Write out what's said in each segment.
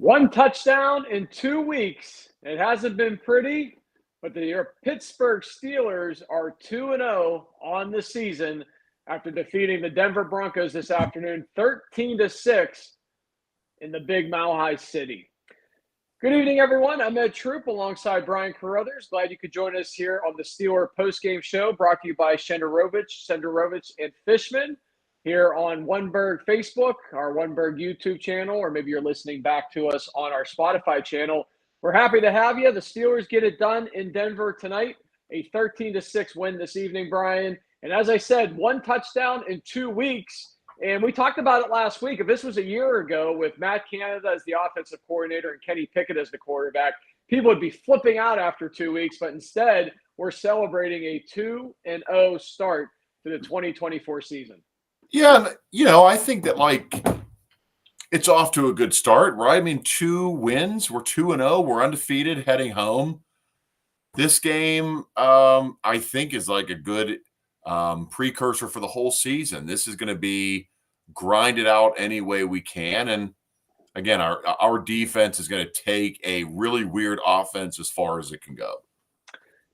One touchdown in 2 weeks. It hasn't been pretty, but the Pittsburgh Steelers are 2-0 on the season after defeating the Denver Broncos this afternoon 13-6 in the big Mile High City. Good evening, everyone. I'm Ed Troop alongside Brian Carruthers. Glad you could join us here on the Steeler Postgame Show, brought to you by Senderovich, and Fishman here on Oneberg Facebook, our Oneberg YouTube channel, or maybe you're listening back to us on our Spotify channel. We're happy to have you. The Steelers get it done in Denver tonight, a 13-6 win this evening, Brian. And as I said, one touchdown in 2 weeks. And we talked about it last week. If this was a year ago with Matt Canada as the offensive coordinator and Kenny Pickett as the quarterback, people would be flipping out after 2 weeks. But instead, we're celebrating a 2-0 start to the 2024 season. Yeah, I think that, it's off to a good start, right? I mean, 2 wins. We're 2-0. We're undefeated heading home. This game, I think, is like a good precursor for the whole season. This is going to be grinded out any way we can. And, again, our defense is going to take a really weird offense as far as it can go.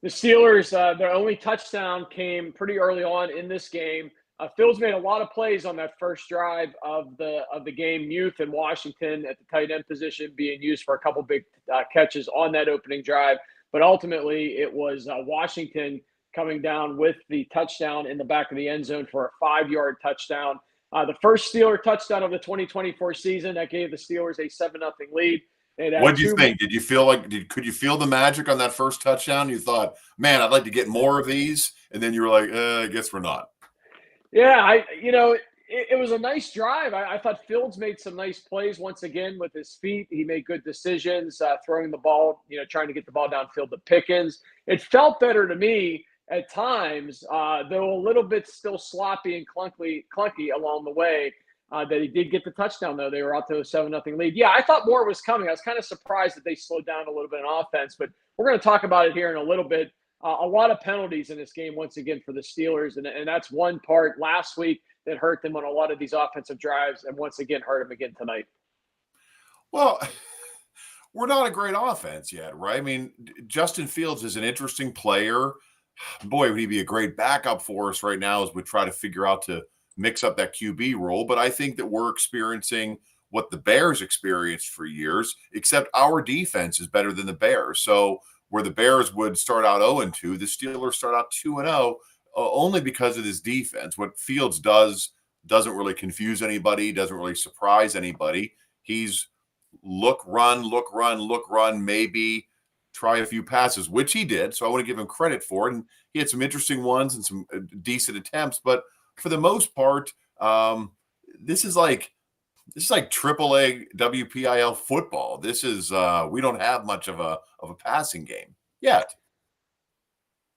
The Steelers, their only touchdown came pretty early on in this game. Fields made a lot of plays on that first drive of the game. Muth and Washington at the tight end position being used for a couple big catches on that opening drive. But ultimately, it was Washington coming down with the touchdown in the back of the end zone for a 5-yard touchdown. The first Steeler touchdown of the 2024 season that gave the Steelers a 7-0 lead. What did you think? Did you feel could you feel the magic on that first touchdown? You thought, man, I'd like to get more of these. And then you were like, I guess we're not. Yeah, it was a nice drive. I thought Fields made some nice plays once again with his feet. He made good decisions, throwing the ball, trying to get the ball downfield to Pickens. It felt better to me at times, though a little bit still sloppy and clunky along the way. That he did get the touchdown, though. They were out to a 7-0 lead. Yeah, I thought more was coming. I was kind of surprised that they slowed down a little bit on offense, but we're going to talk about it here in a little bit. A lot of penalties in this game once again for the Steelers, and that's one part last week that hurt them on a lot of these offensive drives, and once again hurt them again tonight. Well, we're not a great offense yet, right? I mean, Justin Fields is an interesting player. Boy, would he be a great backup for us right now as we try to figure out to mix up that QB role. But I think that we're experiencing what the Bears experienced for years, except our defense is better than the Bears. So where the Bears would start out 0-2, the Steelers start out 2-0 only because of this defense. What Fields doesn't really confuse anybody, doesn't really surprise anybody. He's look, run, maybe try a few passes, which he did. So I want to give him credit for it. And he had some interesting ones and some decent attempts. But for the most part, this is like AAA WPIL football. This is we don't have much of a passing game yet.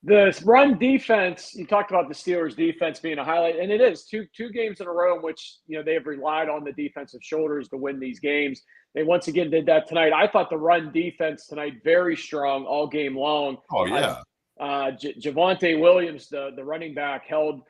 The run defense, you talked about the Steelers' defense being a highlight, and it is two games in a row in which they have relied on the defensive shoulders to win these games. They once again did that tonight. I thought the run defense tonight very strong all game long. Oh yeah, Javonte Williams, the running back, held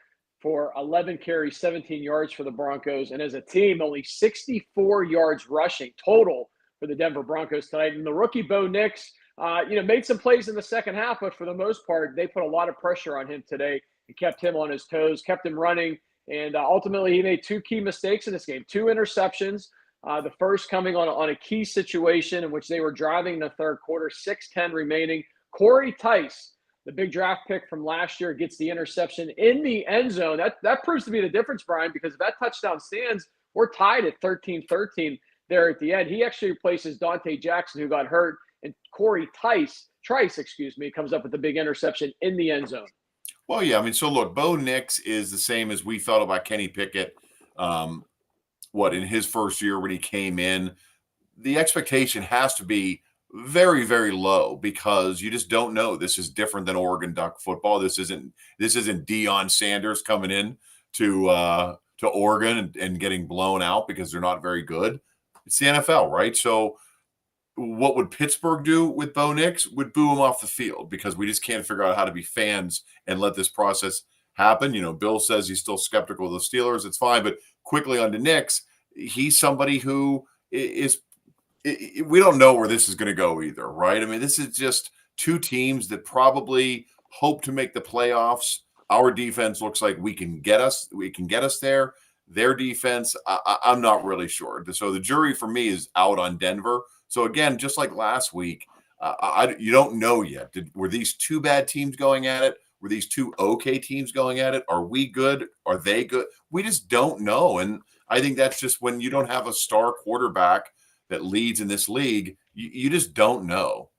for 11 carries, 17 yards for the Broncos, and as a team, only 64 yards rushing total for the Denver Broncos tonight. And the rookie Bo Nix, made some plays in the second half, but for the most part, they put a lot of pressure on him today and kept him on his toes, kept him running, and ultimately he made 2 key mistakes in this game, 2 interceptions. The first coming on a key situation in which they were driving in the third quarter, 6:10 remaining. Corey Tice, the big draft pick from last year, gets the interception in the end zone. That proves to be the difference, Brian, because if that touchdown stands, we're tied at 13-13 there at the end. He actually replaces Dante Jackson, who got hurt, and Corey Trice, comes up with the big interception in the end zone. Well, yeah, I mean, so look, Bo Nix is the same as we felt about Kenny Pickett. In his first year when he came in, the expectation has to be very, very low because you just don't know. This is different than Oregon Duck football. This isn't Deion Sanders coming in to Oregon and getting blown out because they're not very good. It's the NFL, right? So what would Pittsburgh do with Bo Nix? Would boo him off the field because we just can't figure out how to be fans and let this process happen. Bill says he's still skeptical of the Steelers. It's fine. But quickly on to Nix, he's somebody who is we don't know where this is going to go either, right? I mean, this is just two teams that probably hope to make the playoffs. Our defense looks like we can get us there. Their defense, I'm not really sure. So the jury for me is out on Denver. So again, just like last week, you don't know yet. Were these two bad teams going at it? Were these two okay teams going at it? Are we good? Are they good? We just don't know. And I think that's just when you don't have a star quarterback that leads in this league, you just don't know.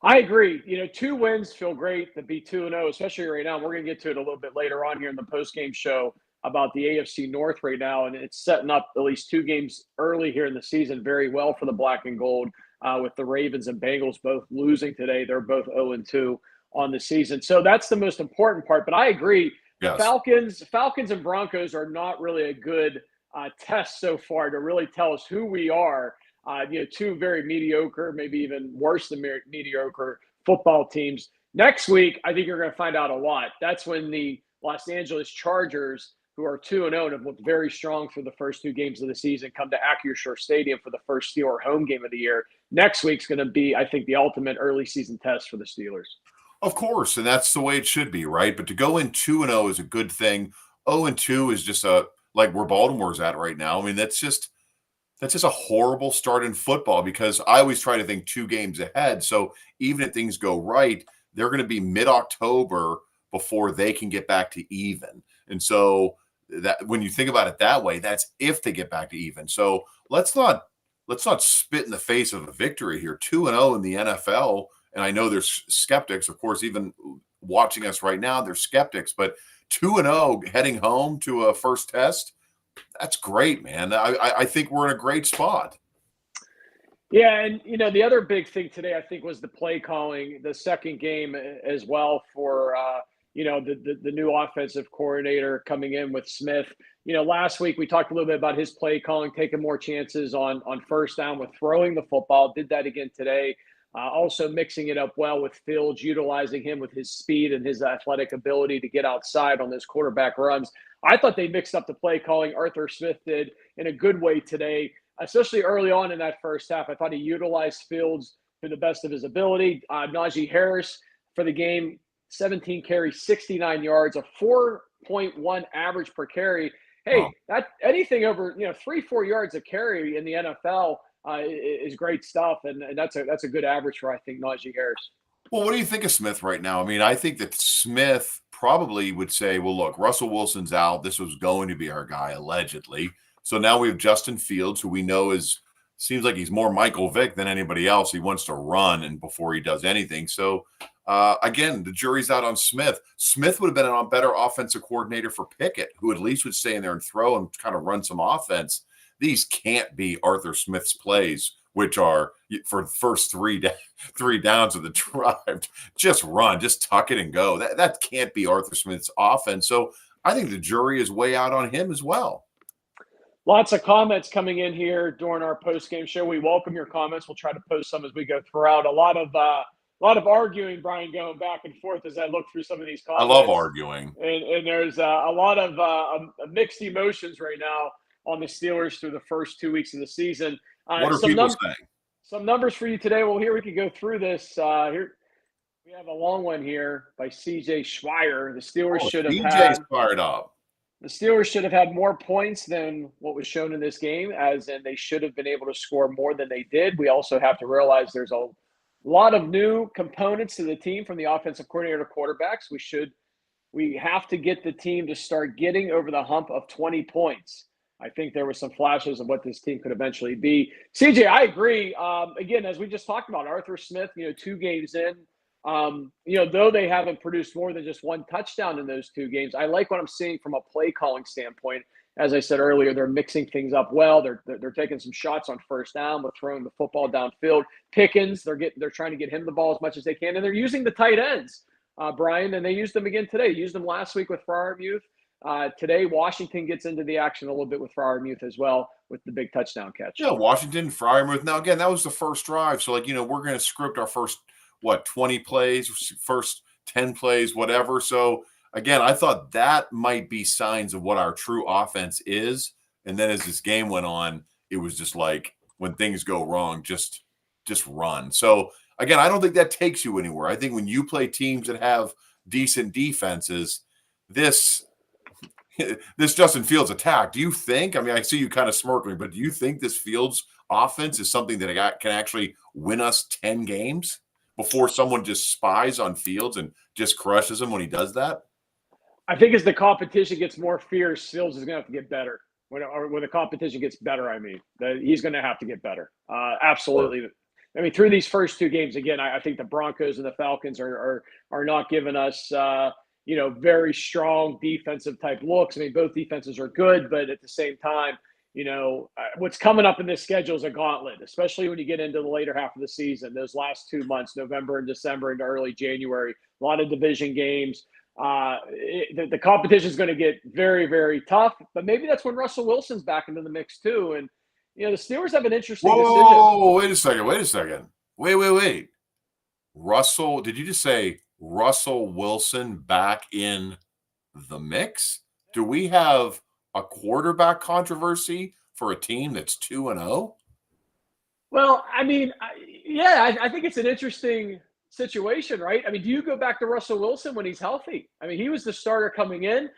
I agree. 2 wins feel great to be 2-0, especially right now. We're going to get to it a little bit later on here in the post-game show about the AFC North right now, and it's setting up at least 2 games early here in the season very well for the black and gold, with the Ravens and Bengals both losing today. They're both 0-2 on the season. So that's the most important part. But I agree. Yes. Falcons and Broncos are not really a good test so far to really tell us who we are. Two very mediocre, maybe even worse than mediocre football teams. Next week, I think you're going to find out a lot. That's when the Los Angeles Chargers, who are 2-0 and have looked very strong through the first 2 games of the season, come to Acrisure Stadium for the first Steeler home game of the year. Next week's going to be, I think, the ultimate early season test for the Steelers. Of course, and that's the way it should be, right? But to go in 2-0 is a good thing. 0-2 is just like where Baltimore's at right now. I mean, that's just a horrible start in football because I always try to think 2 games ahead. So even if things go right, they're going to be mid-October before they can get back to even. And so that when you think about it that way, that's if they get back to even. So let's not spit in the face of a victory here. 2-0 in the NFL, and I know there's skeptics, of course, even watching us right now, there's skeptics, but 2-0 heading home to a first test, that's great, man. I think we're in a great spot. Yeah, and the other big thing today, I think, was the play calling, the second game as well for the new offensive coordinator coming in with Smith. Last week we talked a little bit about his play calling, taking more chances on first down with throwing the football. Did that again today. Also mixing it up well with Fields, utilizing him with his speed and his athletic ability to get outside on those quarterback runs. I thought they mixed up the play calling. Arthur Smith did in a good way today, especially early on in that first half. I thought he utilized Fields to the best of his ability. Najee Harris for the game, 17 carries, 69 yards, a 4.1 average per carry. Hey, that anything over 3-4 yards a carry in the NFL is great stuff, and that's a good average for, I think, Najee Harris. Well, what do you think of Smith right now? I mean, I think that Smith probably would say, well, look, Russell Wilson's out. This was going to be our guy, allegedly. So now we have Justin Fields, who we know seems like he's more Michael Vick than anybody else. He wants to run and before he does anything. So, again, the jury's out on Smith. Smith would have been a better offensive coordinator for Pickett, who at least would stay in there and throw and kind of run some offense. These can't be Arthur Smith's plays, which are for the first three downs of the drive. Just run, just tuck it and go. That can't be Arthur Smith's offense. So I think the jury is way out on him as well. Lots of comments coming in here during our post-game show. We welcome your comments. We'll try to post some as we go throughout. A lot of arguing, Brian, going back and forth as I look through some of these comments. I love arguing. And there's a lot of mixed emotions right now on the Steelers through the first 2 weeks of the season. What are people saying? Some numbers for you today. Well, here we can go through this. Here we have a long one here by C.J. Schweier. The Steelers should have CJ's fired up. The Steelers should have had more points than what was shown in this game, as in they should have been able to score more than they did. We also have to realize there's a lot of new components to the team from the offensive coordinator to quarterbacks. We have to get the team to start getting over the hump of 20 points. I think there were some flashes of what this team could eventually be. CJ, I agree. Again, as we just talked about, Arthur Smith, 2 games in, though they haven't produced more than just 1 touchdown in those 2 games, I like what I'm seeing from a play calling standpoint. As I said earlier, they're mixing things up well. They're taking some shots on first down, but throwing the football downfield. Pickens, they're trying to get him the ball as much as they can, and they're using the tight ends, Brian, and they used them again today. Used them last week with Freiermuth. Today, Washington gets into the action a little bit with Freiermuth as well with the big touchdown catch. Yeah, Washington, Freiermuth. Now, again, that was the first drive. So, we're going to script our first, 20 plays, first 10 plays, whatever. So, again, I thought that might be signs of what our true offense is. And then as this game went on, it was just like when things go wrong, just run. So again, I don't think that takes you anywhere. I think when you play teams that have decent defenses, this Justin Fields attack, do you think, I mean, I see you kind of smirking, but do you think this Fields offense is something that can actually win us 10 games before someone just spies on Fields and just crushes him when he does that? I think as the competition gets more fierce, Fields is going to have to get better. When the competition gets better, I mean, he's going to have to get better. Absolutely. I mean, through these first two games, again, I think the Broncos and the Falcons are not giving us, very strong defensive type looks. I mean, both defenses are good, but at the same time, what's coming up in this schedule is a gauntlet, especially when you get into the later half of the season. Those last 2 months, November and December into early January, a lot of division games. The competition is going to get very, very tough, but maybe that's when Russell Wilson's back into the mix too. And the Steelers have an interesting decision. Whoa, wait a second. Wait. Russell, did you just say Russell Wilson back in the mix? Do we have a quarterback controversy for a team that's 2-0? Well, I mean, I think it's an interesting situation, right? I mean, do you go back to Russell Wilson when he's healthy? I mean, he was the starter coming in.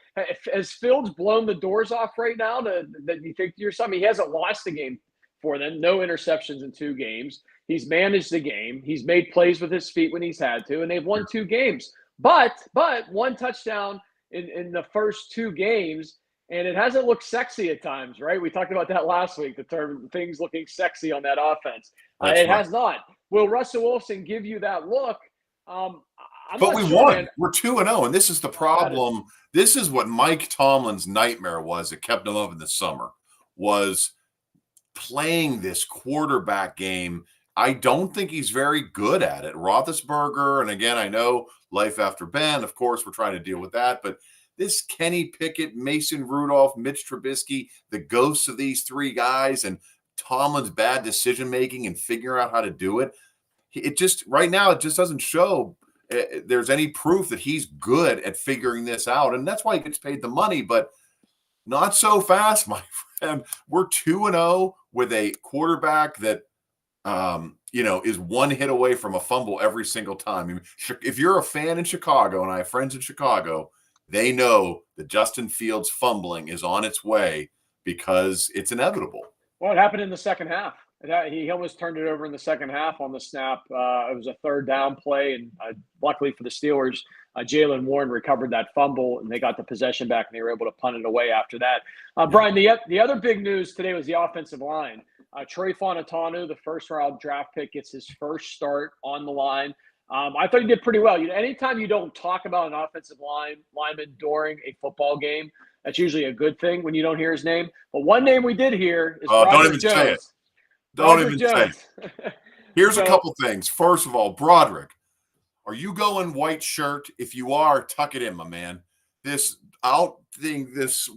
Has Fields blown the doors off right now that you think to yourself? I mean, he hasn't lost the game for them. No interceptions in 2 games. He's managed the game. He's made plays with his feet when he's had to, and they've won 2 games. But 1 touchdown in the first 2 games, and it hasn't looked sexy at times, right? We talked about that last week, the term things looking sexy on that offense. It has not. Will Russell Wilson give you that look? But we won. Man. We're 2-0, and this is the problem. This is what Mike Tomlin's nightmare was that kept him up in the summer, was playing this quarterback game. I don't think he's very good at it. Roethlisberger, and again, I know life after Ben, of course, we're trying to deal with that, but this Kenny Pickett, Mason Rudolph, Mitch Trubisky, the ghosts of these 3 guys, and Tomlin's bad decision-making and figuring out how to do it. It just, right now, it just doesn't show there's any proof that he's good at figuring this out. And that's why he gets paid the money, but not so fast, my friend. We're 2-0 with a quarterback that, is 1 hit away from a fumble every single time. I mean, if you're a fan in Chicago, and I have friends in Chicago, they know that Justin Fields fumbling is on its way because it's inevitable. Well, it happened in the second half. He almost turned it over in the second half on the snap. It was a 3rd down play, and luckily for the Steelers, Jaylen Warren recovered that fumble, and they got the possession back, and they were able to punt it away after that. Brian, the other big news today was the offensive line. Trey Fontanonu, the first-round draft pick, gets his first start on the line. I thought he did pretty well. Anytime you don't talk about an offensive lineman during a football game, that's usually a good thing when you don't hear his name. But one name we did hear is Broderick Jones. Say it. Don't even say it. Here's a couple things. First of all, Broderick, are you going white shirt? If you are, tuck it in, my man. This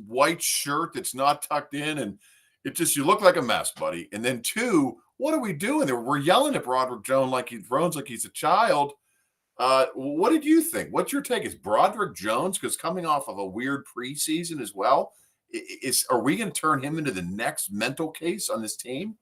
white shirt that's not tucked in, and you look like a mess, buddy. And then 2, what are we doing there? We're yelling at Broderick Jones like he's a child. What did you think? What's your take? Is Broderick Jones, because coming off of a weird preseason as well, are we going to turn him into the next mental case on this team?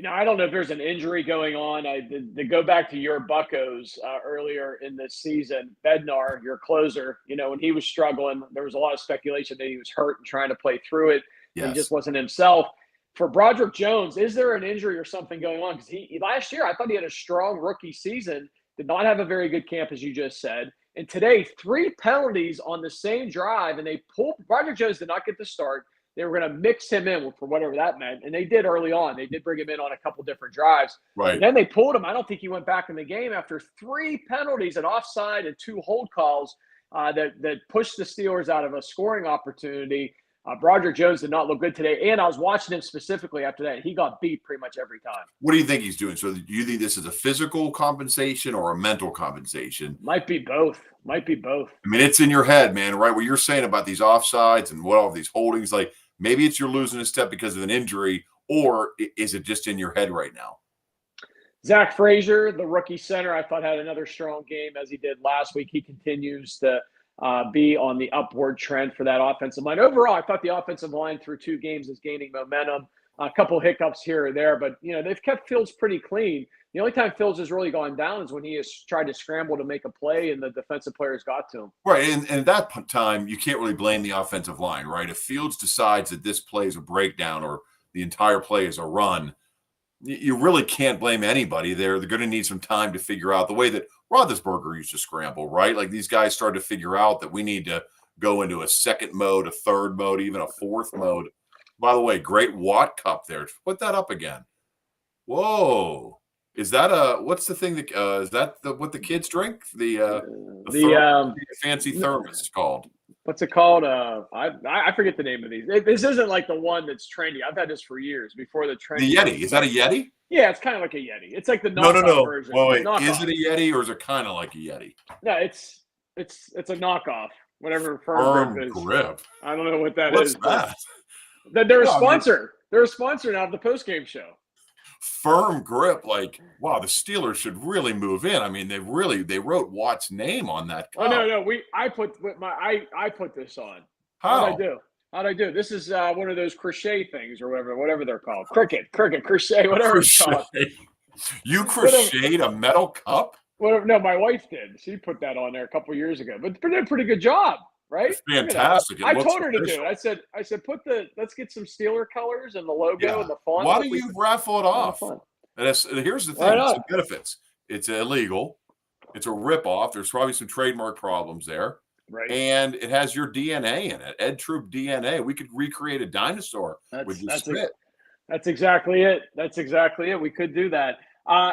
I don't know if there's an injury going on. To go back to your Buccos earlier in this season, Bednar, your closer, when he was struggling, there was a lot of speculation that he was hurt and trying to play through it. Yes. He just wasn't himself. For Broderick Jones, is there an injury or something going on? Because last year, I thought he had a strong rookie season, did not have a very good camp, as you just said. And today, 3 penalties on the same drive, and they pulled – Broderick Jones did not get the start. They were going to mix him in for whatever that meant, and they did early on. They did bring him in on a couple different drives. Right. And then they pulled him. I don't think he went back in the game after 3 penalties, an offside and 2 hold calls that pushed the Steelers out of a scoring opportunity. Broderick Jones did not look good today, and I was watching him specifically after that. He got beat pretty much every time. What do you think he's doing? So do you think this is a physical compensation or a mental compensation? Might be both. I mean, it's in your head, man, right? What you're saying about these offsides and what all these holdings, like maybe it's you're losing a step because of an injury, or is it just in your head right now? Zach Frazier, the rookie center, I thought had another strong game as he did last week. He continues to be on the upward trend for that offensive line. Overall, I thought the offensive line through 2 games is gaining momentum. a couple hiccups here or there, but they've kept Fields pretty clean. The only time Fields has really gone down is when he has tried to scramble to make a play and the defensive players got to him. Right, and at that time, you can't really blame the offensive line, right? If Fields decides that this play is a breakdown or the entire play is a run, you really can't blame anybody there. They're going to need some time to figure out the way that Roethlisberger used to scramble, right? Like these guys started to figure out that we need to go into a second mode, a third mode, even a fourth mode. By the way, great Watt Cup there. Put that up again. Whoa. Is that what's the thing that is that what the kids drink? The fancy thermos is called. What's it called? I forget the name of these. This isn't like the one that's trendy. I've had this for years before the trend. The Yeti. Is that a Yeti? Yeah, it's kind of like a Yeti. It's like the knockoff version. Wait, is it a Yeti or is it kind of like a Yeti? No, it's a knockoff. Whatever Firm grip is. Grip. I don't know what that What's is. That? They're a sponsor. They're a sponsor now of the Postgame show. Firm Grip, like, wow, the Steelers should really move in. I mean, they wrote Watt's name on that cup. Oh no, I put this on. How'd I do? This is one of those crochet things or whatever they're called. Cricket, crochet, whatever it's called. You crocheted a metal cup? Whatever. No, my wife did. She put that on there a couple years ago, but did a pretty good job. Right? It's fantastic. I told her to do it. I said, let's get some Steeler colors and the logo and the font. Why don't you raffle it off? And here's the thing: it's the benefits. It's illegal. It's a ripoff. There's probably some trademark problems there. Right. And it has your DNA in it, Ed Troop DNA. We could recreate a dinosaur with your spit. That's exactly it. We could do that.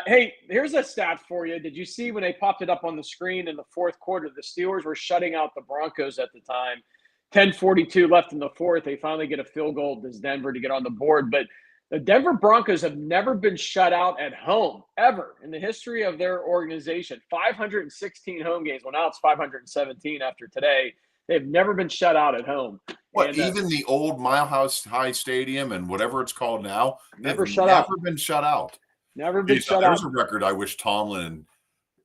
Hey, here's a stat for you. Did you see when they popped it up on the screen in the fourth quarter, the Steelers were shutting out the Broncos at the time. 10:42 left in the fourth. They finally get a field goal to Denver to get on the board. But the Denver Broncos have never been shut out at home, ever, in the history of their organization. 516 home games. Well, now it's 517 after today. They've never been shut out at home. Even the old Mile High Stadium and whatever it's called now, never been shut out. Never been shut out. There's a record I wish Tomlin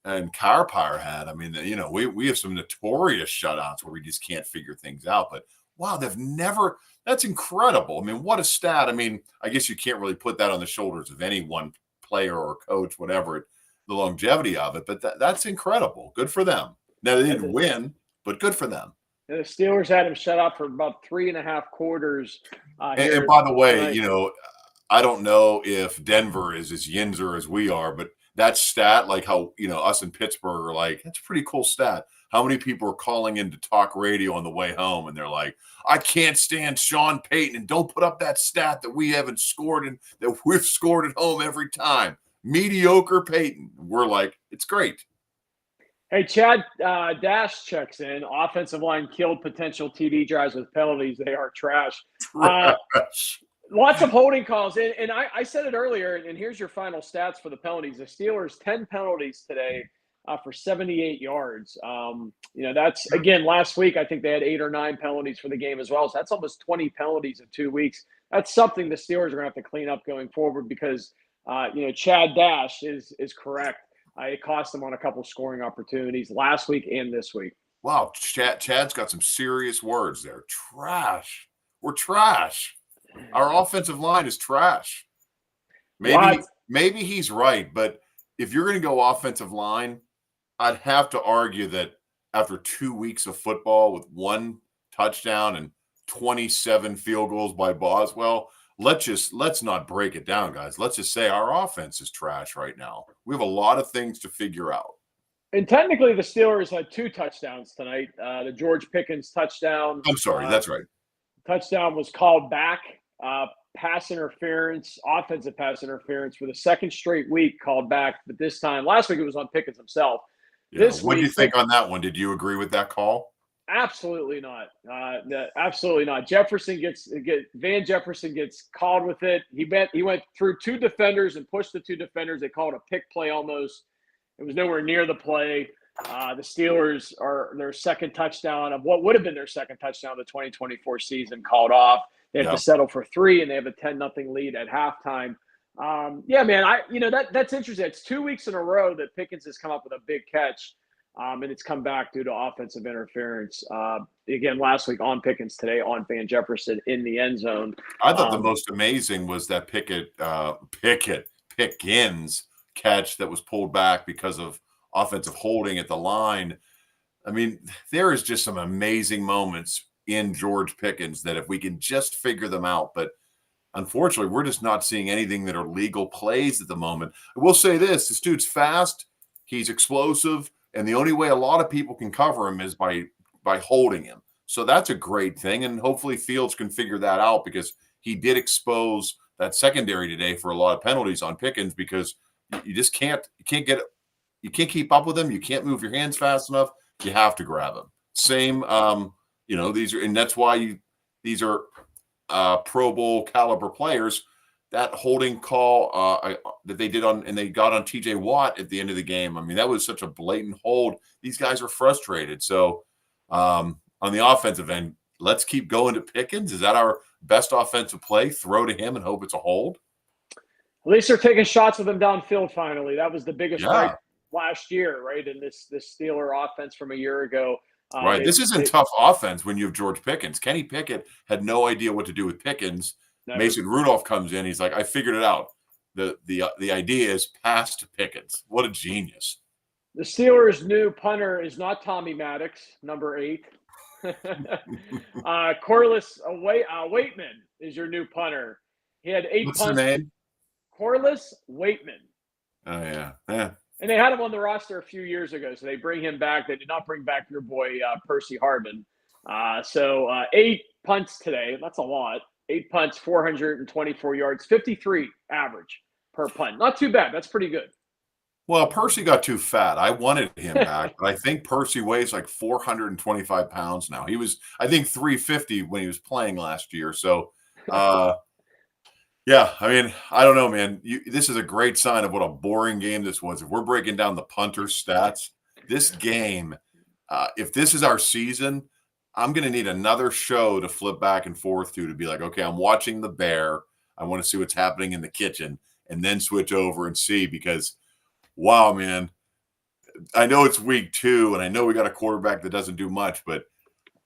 and Carpire had. I mean, we have some notorious shutouts where we just can't figure things out. But wow, they've never. That's incredible. I mean, what a stat. I mean, I guess you can't really put that on the shoulders of any one player or coach, whatever, the longevity of it. But that's incredible. Good for them. Now they didn't win, but good for them. The Steelers had him shut out for about 3.5 quarters. And by the way, I don't know if Denver is as yinzer as we are, but that stat, like how, us in Pittsburgh are like, that's a pretty cool stat. How many people are calling in to talk radio on the way home and they're like, I can't stand Sean Payton and don't put up that stat that we haven't scored and that we've scored at home every time. Mediocre Payton. We're like, it's great. Hey, Chad Dash checks in. Offensive line killed potential TD drives with penalties. They are trash. Lots of holding calls. And I said it earlier, and here's your final stats for the penalties. The Steelers, 10 penalties today for 78 yards. That's, again, last week I think they had 8 or 9 penalties for the game as well. So that's almost 20 penalties in 2 weeks. That's something the Steelers are going to have to clean up going forward because, Chad Dash is correct. It cost them on a couple scoring opportunities last week and this week. Wow, Chad's got some serious words there. Trash. We're trash. Our offensive line is trash. Maybe he's right, but if you're going to go offensive line, I'd have to argue that after 2 weeks of football with 1 touchdown and 27 field goals by Boswell, let's not break it down, guys. Let's just say our offense is trash right now. We have a lot of things to figure out. And technically, the Steelers had 2 touchdowns tonight. The George Pickens touchdown. I'm sorry, that's right. Touchdown was called back. Pass interference, offensive pass interference for the second straight week called back. But this time, last week it was on Pickens himself. Yeah, what do you think on that one? Did you agree with that call? Absolutely not. Absolutely not. Van Jefferson gets called with it. He went through 2 defenders and pushed the 2 defenders. They called a pick play almost. It was nowhere near the play. The Steelers are their second touchdown of what would have been their second touchdown of the 2024 season called off. They have to settle for 3, and they have a 10-0 lead at halftime. Yeah, man, that's interesting. It's 2 weeks in a row that Pickens has come up with a big catch. and it's come back due to offensive interference. Again, last week on Pickens, today on Van Jefferson in the end zone. I thought the most amazing was that Pickens catch that was pulled back because of offensive holding at the line. I mean, there is just some amazing moments in George Pickens that if we can just figure them out, but unfortunately, we're just not seeing anything that are legal plays at the moment. I will say this dude's fast, he's explosive, and the only way a lot of people can cover him is by holding him. So that's a great thing, and hopefully Fields can figure that out because he did expose that secondary today for a lot of penalties on Pickens because you just can't keep up with him. You can't move your hands fast enough. You have to grab him. Same, these are, and that's why these are Pro Bowl caliber players. That holding call that they did and they got on TJ Watt at the end of the game. I mean, that was such a blatant hold. These guys are frustrated. So on the offensive end, let's keep going to Pickens. Is that our best offensive play? Throw to him and hope it's a hold? At least they're taking shots with him downfield finally. That was the biggest break last year, right? In this Steeler offense from a year ago. Right. This isn't tough offense when you have George Pickens. Kenny Pickett had no idea what to do with Pickens. Never. Mason Rudolph comes in. He's like, I figured it out. The idea is pass to Pickens. What a genius. The Steelers' new punter is not Tommy Maddox, number 8. Corliss Waitman is your new punter. He had 8 What's punts. the name? Corliss Waitman. Oh, yeah. Yeah. And they had him on the roster a few years ago, so they bring him back. They did not bring back your boy Percy Harvin. So 8 punts today. That's a lot. 8 punts, 424 yards, 53 average per punt. Not too bad. That's pretty good. Well, Percy got too fat. I wanted him back, but I think Percy weighs like 425 pounds now. He was, I think, 350 when he was playing last year. So, yeah, I mean, I don't know, man. This is a great sign of what a boring game this was. If we're breaking down the punter stats, this game, if this is our season, I'm going to need another show to flip back and forth to be like, okay, I'm watching the Bear. I want to see what's happening in the kitchen and then switch over and see because, wow, man, I know it's week 2 and I know we got a quarterback that doesn't do much, but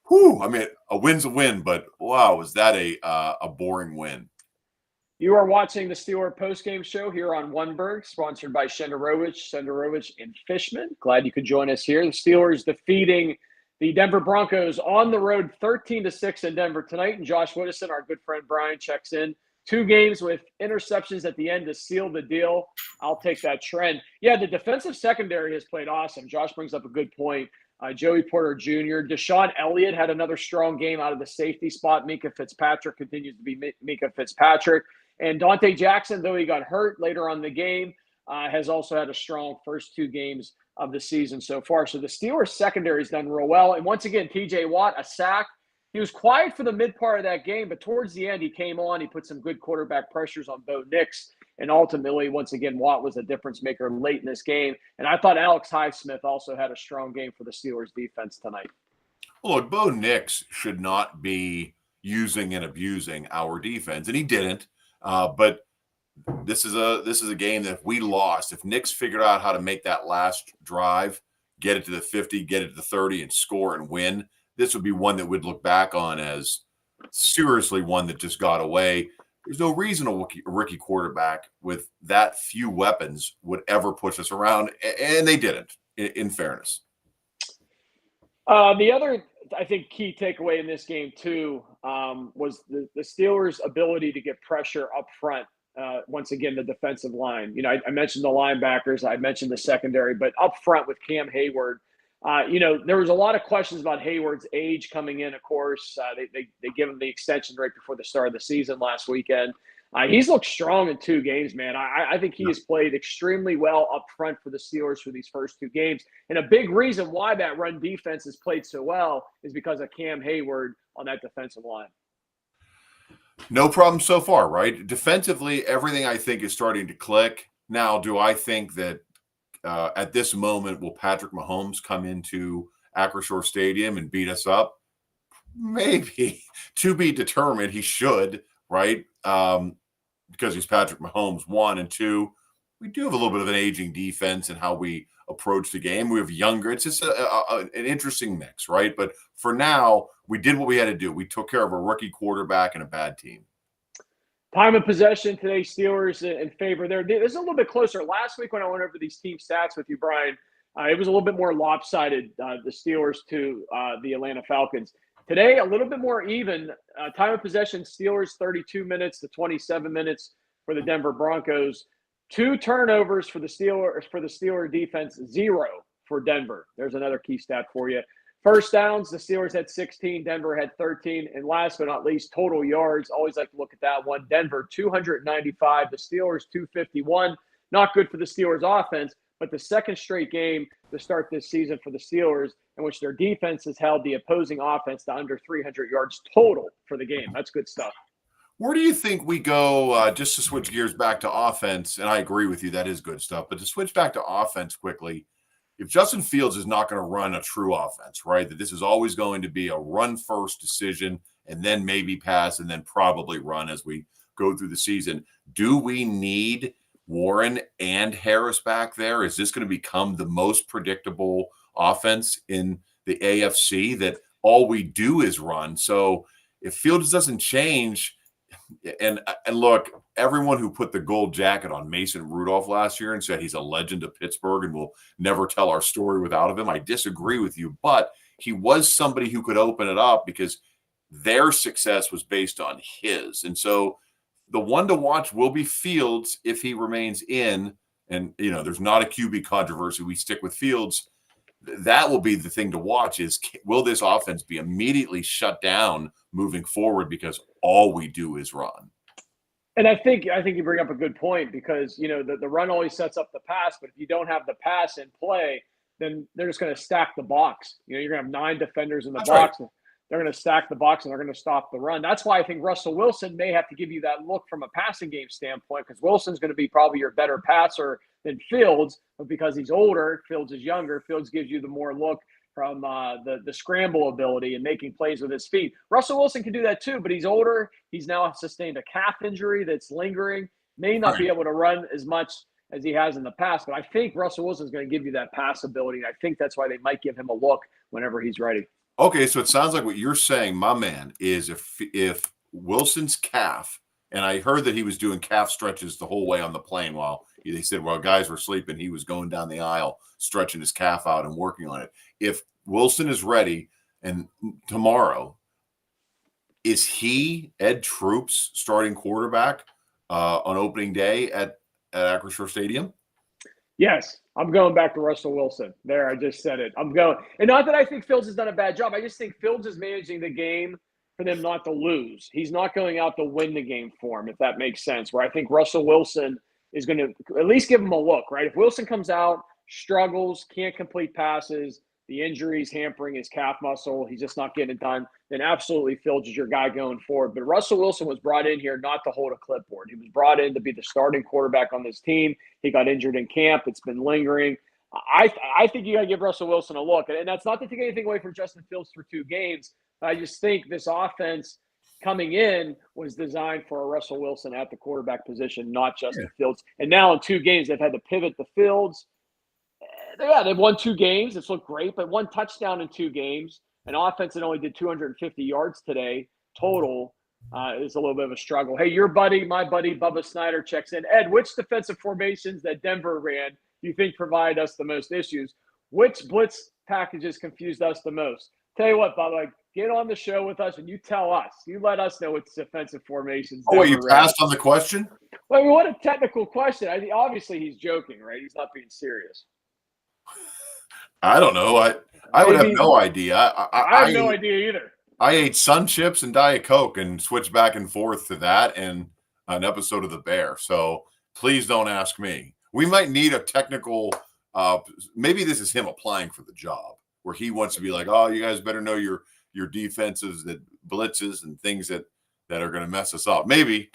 whew, I mean, a win's a win, but wow, was that a boring win. You are watching the Steeler postgame show here on Oneberg, sponsored by Shenderovich and Fishman. Glad you could join us here. The Steelers defeating the Denver Broncos on the road 13-6 in Denver tonight. And Josh Woodison, our good friend Brian, checks in. 2 games with interceptions at the end to seal the deal. I'll take that trend. Yeah, the defensive secondary has played awesome. Josh brings up a good point. Joey Porter Jr., Deshaun Elliott had another strong game out of the safety spot. Mika Fitzpatrick continues to be Mika Fitzpatrick. And Dante Jackson, though he got hurt later on in the game, has also had a strong first 2 games of the season so far. So the Steelers secondary has done real well. And once again, TJ Watt, a sack. He was quiet for the mid part of that game, but towards the end, he came on. He put some good quarterback pressures on Bo Nix. And ultimately, once again, Watt was a difference maker late in this game. And I thought Alex Highsmith also had a strong game for the Steelers defense tonight. Well, look, Bo Nix should not be using and abusing our defense, and he didn't. But this is a game that if we lost, if Nix figured out how to make that last drive, get it to the 50, get it to the 30, and score and win, this would be one that we'd look back on as seriously one that just got away. There's no reason a rookie quarterback with that few weapons would ever push us around, and they didn't, in fairness. The other, I think, key takeaway in this game, too, was the Steelers' ability to get pressure up front. Once again, the defensive line. You know, I mentioned the linebackers. I mentioned the secondary. But up front with Cam Hayward, there was a lot of questions about Hayward's age coming in, of course. They give him the extension right before the start of the season last weekend. He's looked strong in 2 games, man. I think he has played extremely well up front for the Steelers for these first 2 games. And a big reason why that run defense has played so well is because of Cam Hayward on that defensive line. No problem so far, right? Defensively, everything I think is starting to click. Now, do I think that at this moment will Patrick Mahomes come into Acrisure Stadium and beat us up? Maybe. To be determined. He should, right? Because he's Patrick Mahomes, 1, and 2. we do have a little bit of an aging defense and how we approach the game. We have younger. It's just an interesting mix, right? But for now, we did what we had to do. We took care of a rookie quarterback and a bad team. Time of possession today, Steelers in favor there. This is a little bit closer. Last week when I went over these team stats with you, Brian, it was a little bit more lopsided, the Steelers to the Atlanta Falcons. Today, a little bit more even. Time of possession, Steelers 32 minutes to 27 minutes for the Denver Broncos. 2 turnovers for the Steeler defense, 0 for Denver. There's another key stat for you. First downs, the Steelers had 16, Denver had 13. And last but not least, total yards. Always like to look at that one. Denver, 295. The Steelers, 251. Not good for the Steelers offense, but the second straight game to start this season for the Steelers in which their defense has held the opposing offense to under 300 yards total for the game. That's good stuff. Where do you think we go, just to switch gears back to offense? And I agree with you, that is good stuff. But to switch back to offense quickly, if Justin Fields is not going to run a true offense, right, that this is always going to be a run-first decision and then maybe pass and then probably run as we go through the season, do we need Warren and Harris back there? Is this going to become the most predictable offense in the AFC that all we do is run? So if Fields doesn't change – and look, everyone who put the gold jacket on Mason Rudolph last year and said he's a legend of Pittsburgh and we'll never tell our story without him, I disagree with you. But he was somebody who could open it up because their success was based on his. And so the one to watch will be Fields if he remains in. And, there's not a QB controversy. We stick with Fields. That will be the thing to watch is, will this offense be immediately shut down moving forward because all we do is run? And I think you bring up a good point because, the run always sets up the pass, but if you don't have the pass in play, then they're just going to stack the box. You're going to have 9 defenders in the box. Right. They're going to stack the box and they're going to stop the run. That's why I think Russell Wilson may have to give you that look from a passing game standpoint because Wilson's going to be probably your better passer than Fields, but because he's older, Fields is younger. Fields gives you the more look from the scramble ability and making plays with his feet. Russell Wilson can do that too, but he's older. He's now sustained a calf injury that's lingering, may not be able to run as much as he has in the past, but I think Russell Wilson's going to give you that pass ability, and I think that's why they might give him a look whenever he's ready. Okay, so it sounds like what you're saying, my man, is if Wilson's calf, and I heard that he was doing calf stretches the whole way on the plane while they said while guys were sleeping, he was going down the aisle, stretching his calf out and working on it. If Wilson is ready and tomorrow, is he Ed Troop's starting quarterback on opening day at Acrisure Stadium? Yes, I'm going back to Russell Wilson. There, I just said it. I'm going. And not that I think Fields has done a bad job. I just think Fields is managing the game for them not to lose. He's not going out to win the game for him, if that makes sense, where I think Russell Wilson is going to at least give him a look, right? If Wilson comes out, struggles, can't complete passes, the injuries hampering his calf muscle, he's just not getting it done, then absolutely Fields is your guy going forward. But Russell Wilson was brought in here not to hold a clipboard. He was brought in to be the starting quarterback on this team. He got injured in camp. It's been lingering. I think you got to give Russell Wilson a look. And that's not to take anything away from Justin Fields for 2 games. I just think this offense coming in was designed for a Russell Wilson at the quarterback position, not Justin Fields. And now in 2 games, they've had to pivot to Fields. Yeah, they've won 2 games. It's looked great, but 1 touchdown in 2 games. An offense that only did 250 yards today total is a little bit of a struggle. Hey, my buddy, Bubba Snyder checks in. Ed, which defensive formations that Denver ran do you think provide us the most issues? Which blitz packages confused us the most? Tell you what, Bubba, get on the show with us and you tell us. You let us know which defensive formations. Oh, you passed on the question? Well, what a technical question. Obviously, he's joking, right? He's not being serious. I don't know. I would have no idea. I have no idea either. I ate Sun Chips and Diet Coke and switched back and forth to that and an episode of The Bear. So please don't ask me. We might need a technical maybe this is him applying for the job where he wants to be like, oh, you guys better know your defenses, that blitzes and things that are going to mess us up. Maybe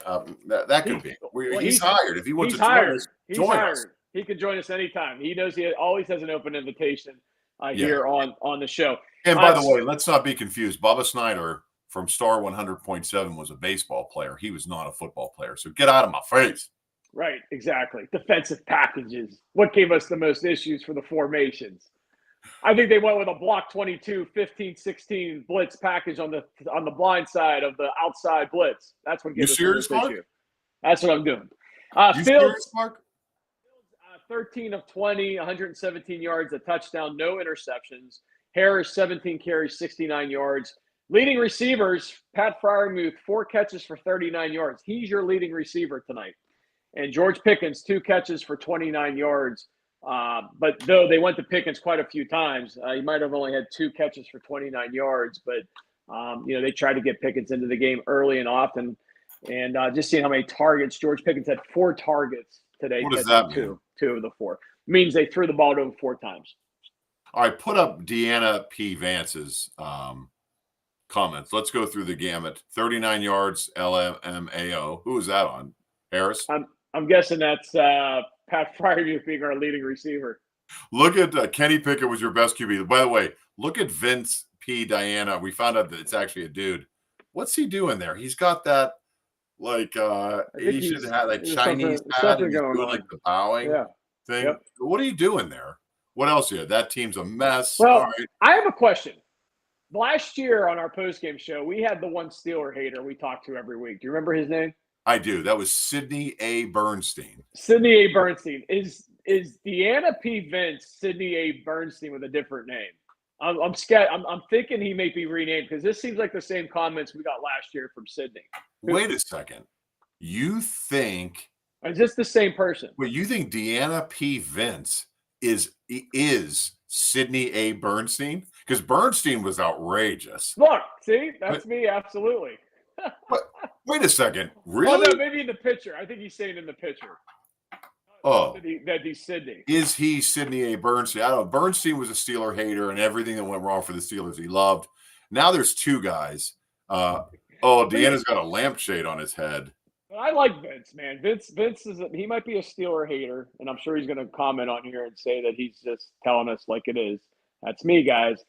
that could be. He's hired. If he wants to join us. He can join us anytime. He knows he always has an open invitation here on the show. And by the way, let's not be confused. Bubba Snyder from Star 100.7 was a baseball player. He was not a football player. So get out of my face. Right, exactly. Defensive packages. What gave us the most issues for the formations? I think they went with a block 22, 15, 16 blitz package on the blind side of the outside blitz. That's what You gave us the serious, most Mark? issue. That's what I'm doing. You serious, Fields, Mark? 13 of 20, 117 yards, a touchdown, no interceptions. Harris, 17 carries, 69 yards. Leading receivers, Pat Fryermuth, 4 catches for 39 yards. He's your leading receiver tonight. And George Pickens, 2 catches for 29 yards. But though they went to Pickens quite a few times, he might have only had 2 catches for 29 yards. But, they tried to get Pickens into the game early and often. And just seeing how many targets, George Pickens had 4 targets today, What does catching that mean? two of the 4. Means they threw the ball to him 4 times. All right, put up Deanna P. Vance's comments. Let's go through the gamut. 39 yards, LMAO. Who is that on? Harris? I'm guessing that's Pat Fryermuth being our leading receiver. Look at Kenny Pickett was your best QB. By the way, look at Vince P. Diana. We found out that it's actually a dude. What's he doing there? He's got that Asian hat, like Chinese hat, and he's doing like the bowing thing. Yep. What are you doing there? What else here? That team's a mess. Well, all right. I have a question. Last year on our postgame show, we had the one Steeler hater we talked to every week. Do you remember his name? I do. That was Sidney A. Bernstein. Sidney A. Bernstein. Is Deanna P. Vince Sidney A. Bernstein with a different name? I'm scared. I'm thinking he may be renamed because this seems like the same comments we got last year from Sidney. Wait a second. You think? Is this the same person? Wait, you think Deanna P. Vince is Sidney A. Bernstein? Because Bernstein was outrageous. Look, see, that's me, absolutely. Wait a second. Really? Well, no, maybe in the picture. I think he's saying in the picture. Oh, that he's Sidney. Is he Sidney A. Bernstein? I don't know. Bernstein was a Steeler hater, and everything that went wrong for the Steelers he loved. Now there's 2 guys. Deanna's got a lampshade on his head. But I like Vince, man. Vince he might be a Steeler hater, and I'm sure he's going to comment on here and say that he's just telling us like it is. That's me, guys.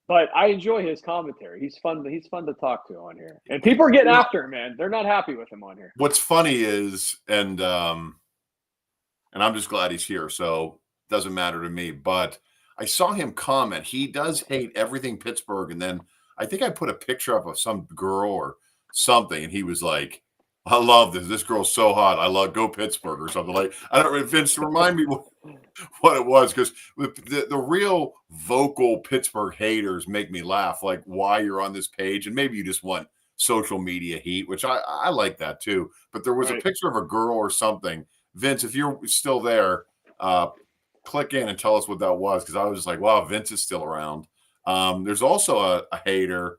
But I enjoy his commentary. He's fun to talk to on here. And people are getting after him, man. They're not happy with him on here. What's funny is, and I'm just glad he's here, so it doesn't matter to me, but I saw him comment. He does hate everything Pittsburgh, and then I think I put a picture up of some girl or something, and he was like, I love this. This girl's so hot. I love go Pittsburgh or something like. I don't know, Vince, remind me what it was, because the real vocal Pittsburgh haters make me laugh. Like why you're on this page, and maybe you just want social media heat, which I like that too. But there was a picture of a girl or something. Vince, if you're still there, click in and tell us what that was, because I was just like, wow, Vince is still around. There's also a hater.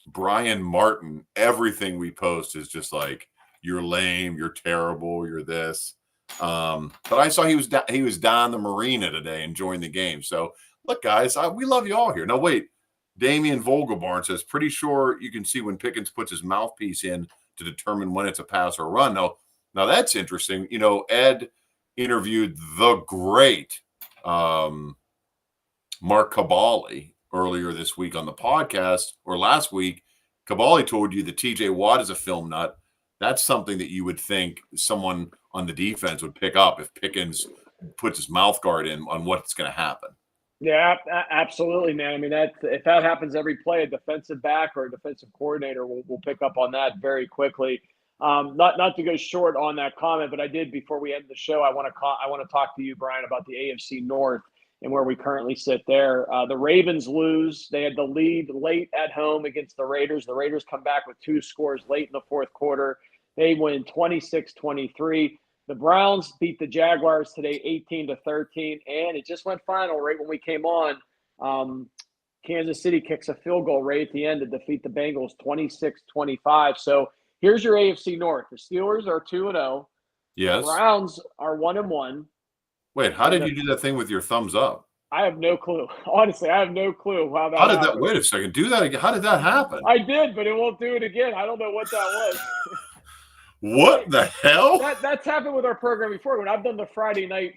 Brian Martin, everything we post is just like, you're lame, you're terrible, you're this. But I saw he was down the marina today enjoying the game. So look, guys, we love you all here. Now wait, Damian Vogelbarn says, pretty sure you can see when Pickens puts his mouthpiece in to determine when it's a pass or a run. Now that's interesting. Ed interviewed the great Mark Cabali earlier this week on the podcast, or last week. Cabali told you that TJ Watt is a film nut. That's something that you would think someone on the defense would pick up if Pickens puts his mouth guard in on what's going to happen. Yeah, absolutely, man. I mean, if that happens every play, a defensive back or a defensive coordinator will pick up on that very quickly. Not to go short on that comment, but I did before we end the show. I want to talk to you, Brian, about the AFC North and where we currently sit there. The Ravens lose. They had the lead late at home against the Raiders. The Raiders come back with 2 scores late in the fourth quarter. They win 26-23. The Browns beat the Jaguars today 18-13, and it just went final right when we came on. Kansas City kicks a field goal right at the end to defeat the Bengals 26-25. So here's your AFC North. The Steelers are 2-0. Yes. The Browns are 1-1. Wait, how did you do that thing with your thumbs up? I have no clue. Honestly, I have no clue how that happened. Wait a second. Do that again. How did that happen? I did, but it won't do it again. I don't know what that was. What the hell? That's happened with our program before. When I've done the Friday night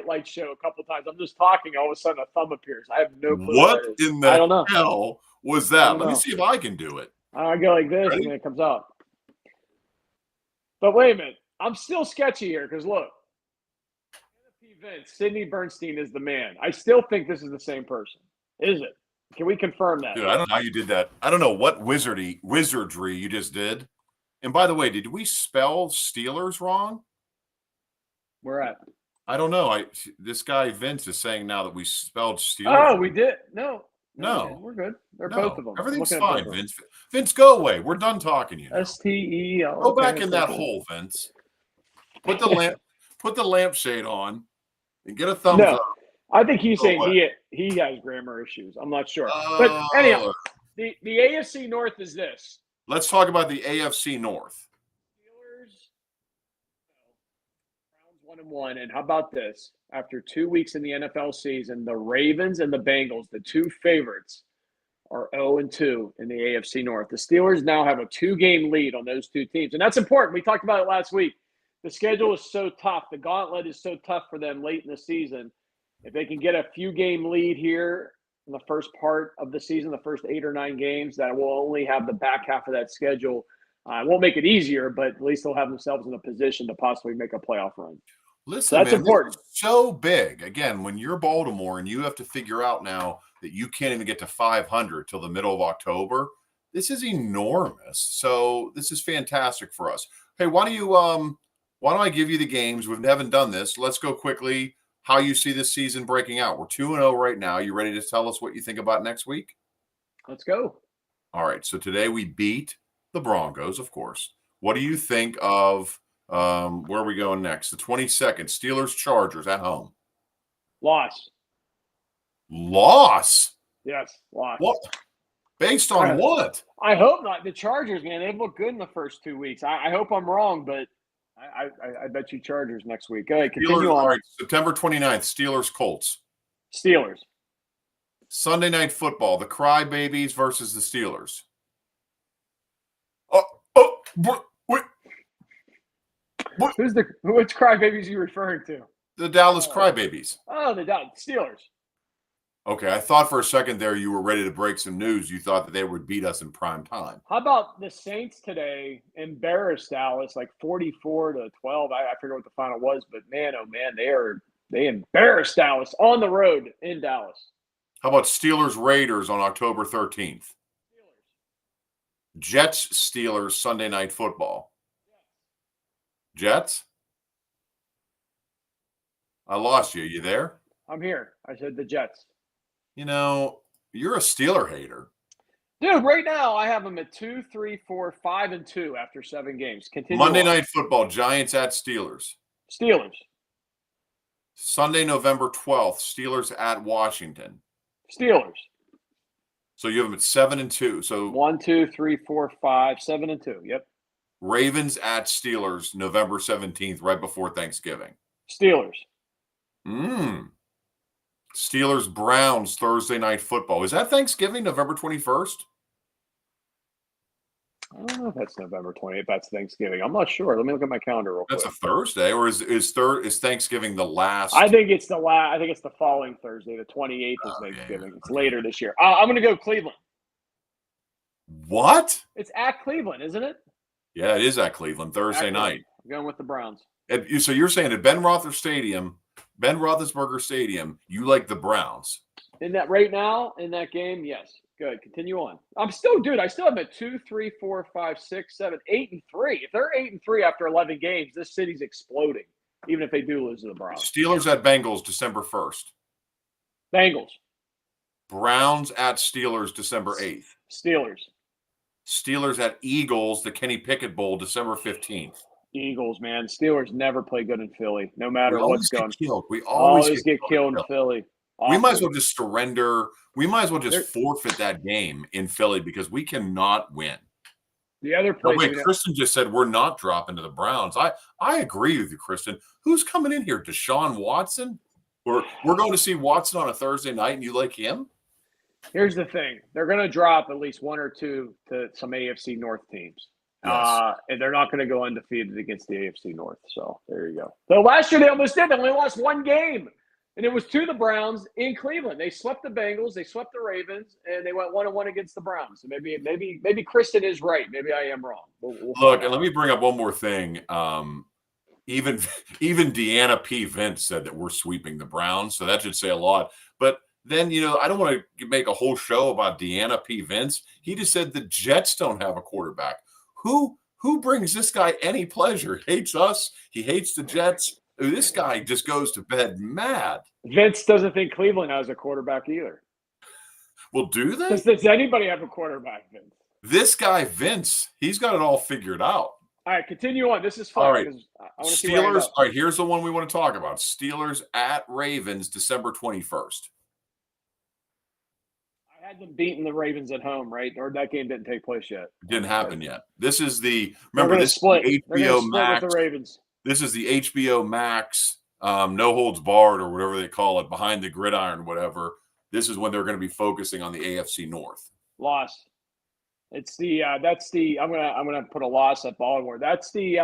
light show a couple of times, I'm just talking. All of a sudden, a thumb appears. I have no clue. What in the hell was that? Let me see if I can do it. I go like this, and then it comes out. But wait a minute. I'm still sketchy here because look, Vince, Sidney Bernstein is the man. I still think this is the same person. Is it? Can we confirm that? Dude, I don't know how you did that. I don't know what wizardry you just did. And by the way, did we spell Steelers wrong? We're at. I don't know. This guy Vince is saying now that we spelled Steelers. Oh, wrong. we did. No, No, we're good. They're no. both of them. Everything's fine, Vince. Vince, go away. We're done talking. You know. STEL. Go back in that hole, Vince. Put the lampshade on, and get a thumbs up. I think he's saying he has grammar issues. I'm not sure. But anyhow, the AFC North is this. Let's talk about the AFC North. Steelers, Browns 1-1, and how about this? After 2 weeks in the NFL season, the Ravens and the Bengals, the two favorites, are 0-2 in the AFC North. The Steelers now have a 2-game lead on those two teams, and that's important. We talked about it last week. The schedule is so tough. The gauntlet is so tough for them late in the season. If they can get a few-game lead here in the first part of the season, the first 8 or 9 games, that will only have the back half of that schedule. It won't make it easier, but at least they'll have themselves in a position to possibly make a playoff run. Listen, so that's important. So big. Again, when you're Baltimore and you have to figure out now that you can't even get to 500 till the middle of October, this is enormous. So this is fantastic for us. Hey, why don't I give you the games? We haven't done this. Let's go quickly. How you see this season breaking out? We're 2-0 right now. You ready to tell us what you think about next week? Let's go. All right. So today we beat the Broncos, of course. What do you think of where are we going next? The 22nd, Steelers Chargers at home. Loss. Yes, loss. What? Based on what? I hope not. The Chargers, man, they've looked good in the first 2 weeks. I hope I'm wrong, but I bet you Chargers next week. Go ahead, continue on. All right, September 29th, Steelers Colts. Steelers. Sunday Night Football, the Crybabies versus the Steelers. Which Crybabies are you referring to? The Dallas Crybabies. Oh, the Dallas Steelers. Okay, I thought for a second there you were ready to break some news. You thought that they would beat us in prime time. How about the Saints today embarrassed Dallas like 44-12? I forget what the final was, but man, oh man, they embarrassed Dallas on the road in Dallas. How about Steelers Raiders on October 13th? Jets Steelers Sunday Night Football. Jets? I lost you. You there? I'm here. I said the Jets. You know, you're a Steeler hater. Dude, right now I have them at 2, 3, 4, 5, and 2 after 7 games. Continue Monday on. Night Football, Giants at Steelers. Steelers. Sunday, November 12th, Steelers at Washington. Steelers. So you have them at 7-2. So 1, 2, 3, 4, 5, 7, and 2. Yep. Ravens at Steelers, November 17th, right before Thanksgiving. Steelers. Steelers Browns Thursday Night Football. Is that Thanksgiving, November 21st? I don't know if that's November 28th. That's Thanksgiving. I'm not sure. Let me look at my calendar real quick. That's a Thursday, or is Thanksgiving the last? I think it's the following Thursday. The 28th is Thanksgiving. It's later this year. I'm going to go Cleveland. What? It's at Cleveland, isn't it? Yeah, it is at Cleveland Thursday night. I'm going with the Browns. So you're saying at Ben Roethlisberger Stadium, you like the Browns? In that right now, in that game, yes. Good. Continue on. I still have a 2, 3, 4, 5, 6, 7, 8, and 3. If they're 8 and 3 after 11 games, this city's exploding. Even if they do lose to the Browns. Steelers at Bengals, December 1st. Bengals. Browns at Steelers, December 8th. Steelers. Steelers at Eagles, the Kenny Pickett Bowl, December 15th. Eagles, man. Steelers never play good in Philly, no matter what's going on. We always get killed in Philly. Awful. We might as well just surrender. We might as well just forfeit that game in Philly because we cannot win. The other place. Kristen just said we're not dropping to the Browns. I agree with you, Kristen. Who's coming in here? Deshaun Watson? We're going to see Watson on a Thursday night, and you like him? Here's the thing. They're going to drop at least 1 or 2 to some AFC North teams. Yes. And they're not going to go undefeated against the AFC North. So there you go. So last year they almost did. They only lost 1 game. And it was to the Browns in Cleveland. They swept the Bengals, they swept the Ravens, and they went 1-1 against the Browns. So maybe Kristen is right. Maybe I am wrong. We'll Look, find and out. let me bring up one more thing. Even even Deanna P. Vince said that we're sweeping the Browns, so that should say a lot. But then, I don't want to make a whole show about Deanna P. Vince. He just said the Jets don't have a quarterback. Who brings this guy any pleasure? He hates us. He hates the Jets. This guy just goes to bed mad. Vince doesn't think Cleveland has a quarterback either. Well, do they? Does anybody have a quarterback, Vince? This guy, Vince, he's got it all figured out. All right, continue on. This is fun. All right. I want to see where I end Steelers. up. All right, here's the one we want to talk about. Steelers at Ravens, December 21st. I had them beating the Ravens at home, right? Or that game didn't take place yet. It didn't happen yet. This is the They're this split. is the They're going HBO to split Max. with the Ravens. This is the HBO Max, no holds barred or whatever they call it, behind the gridiron, whatever. This is when they're going to be focusing on the AFC North. Loss. It's the that's the I'm gonna put a loss at Baltimore. That's the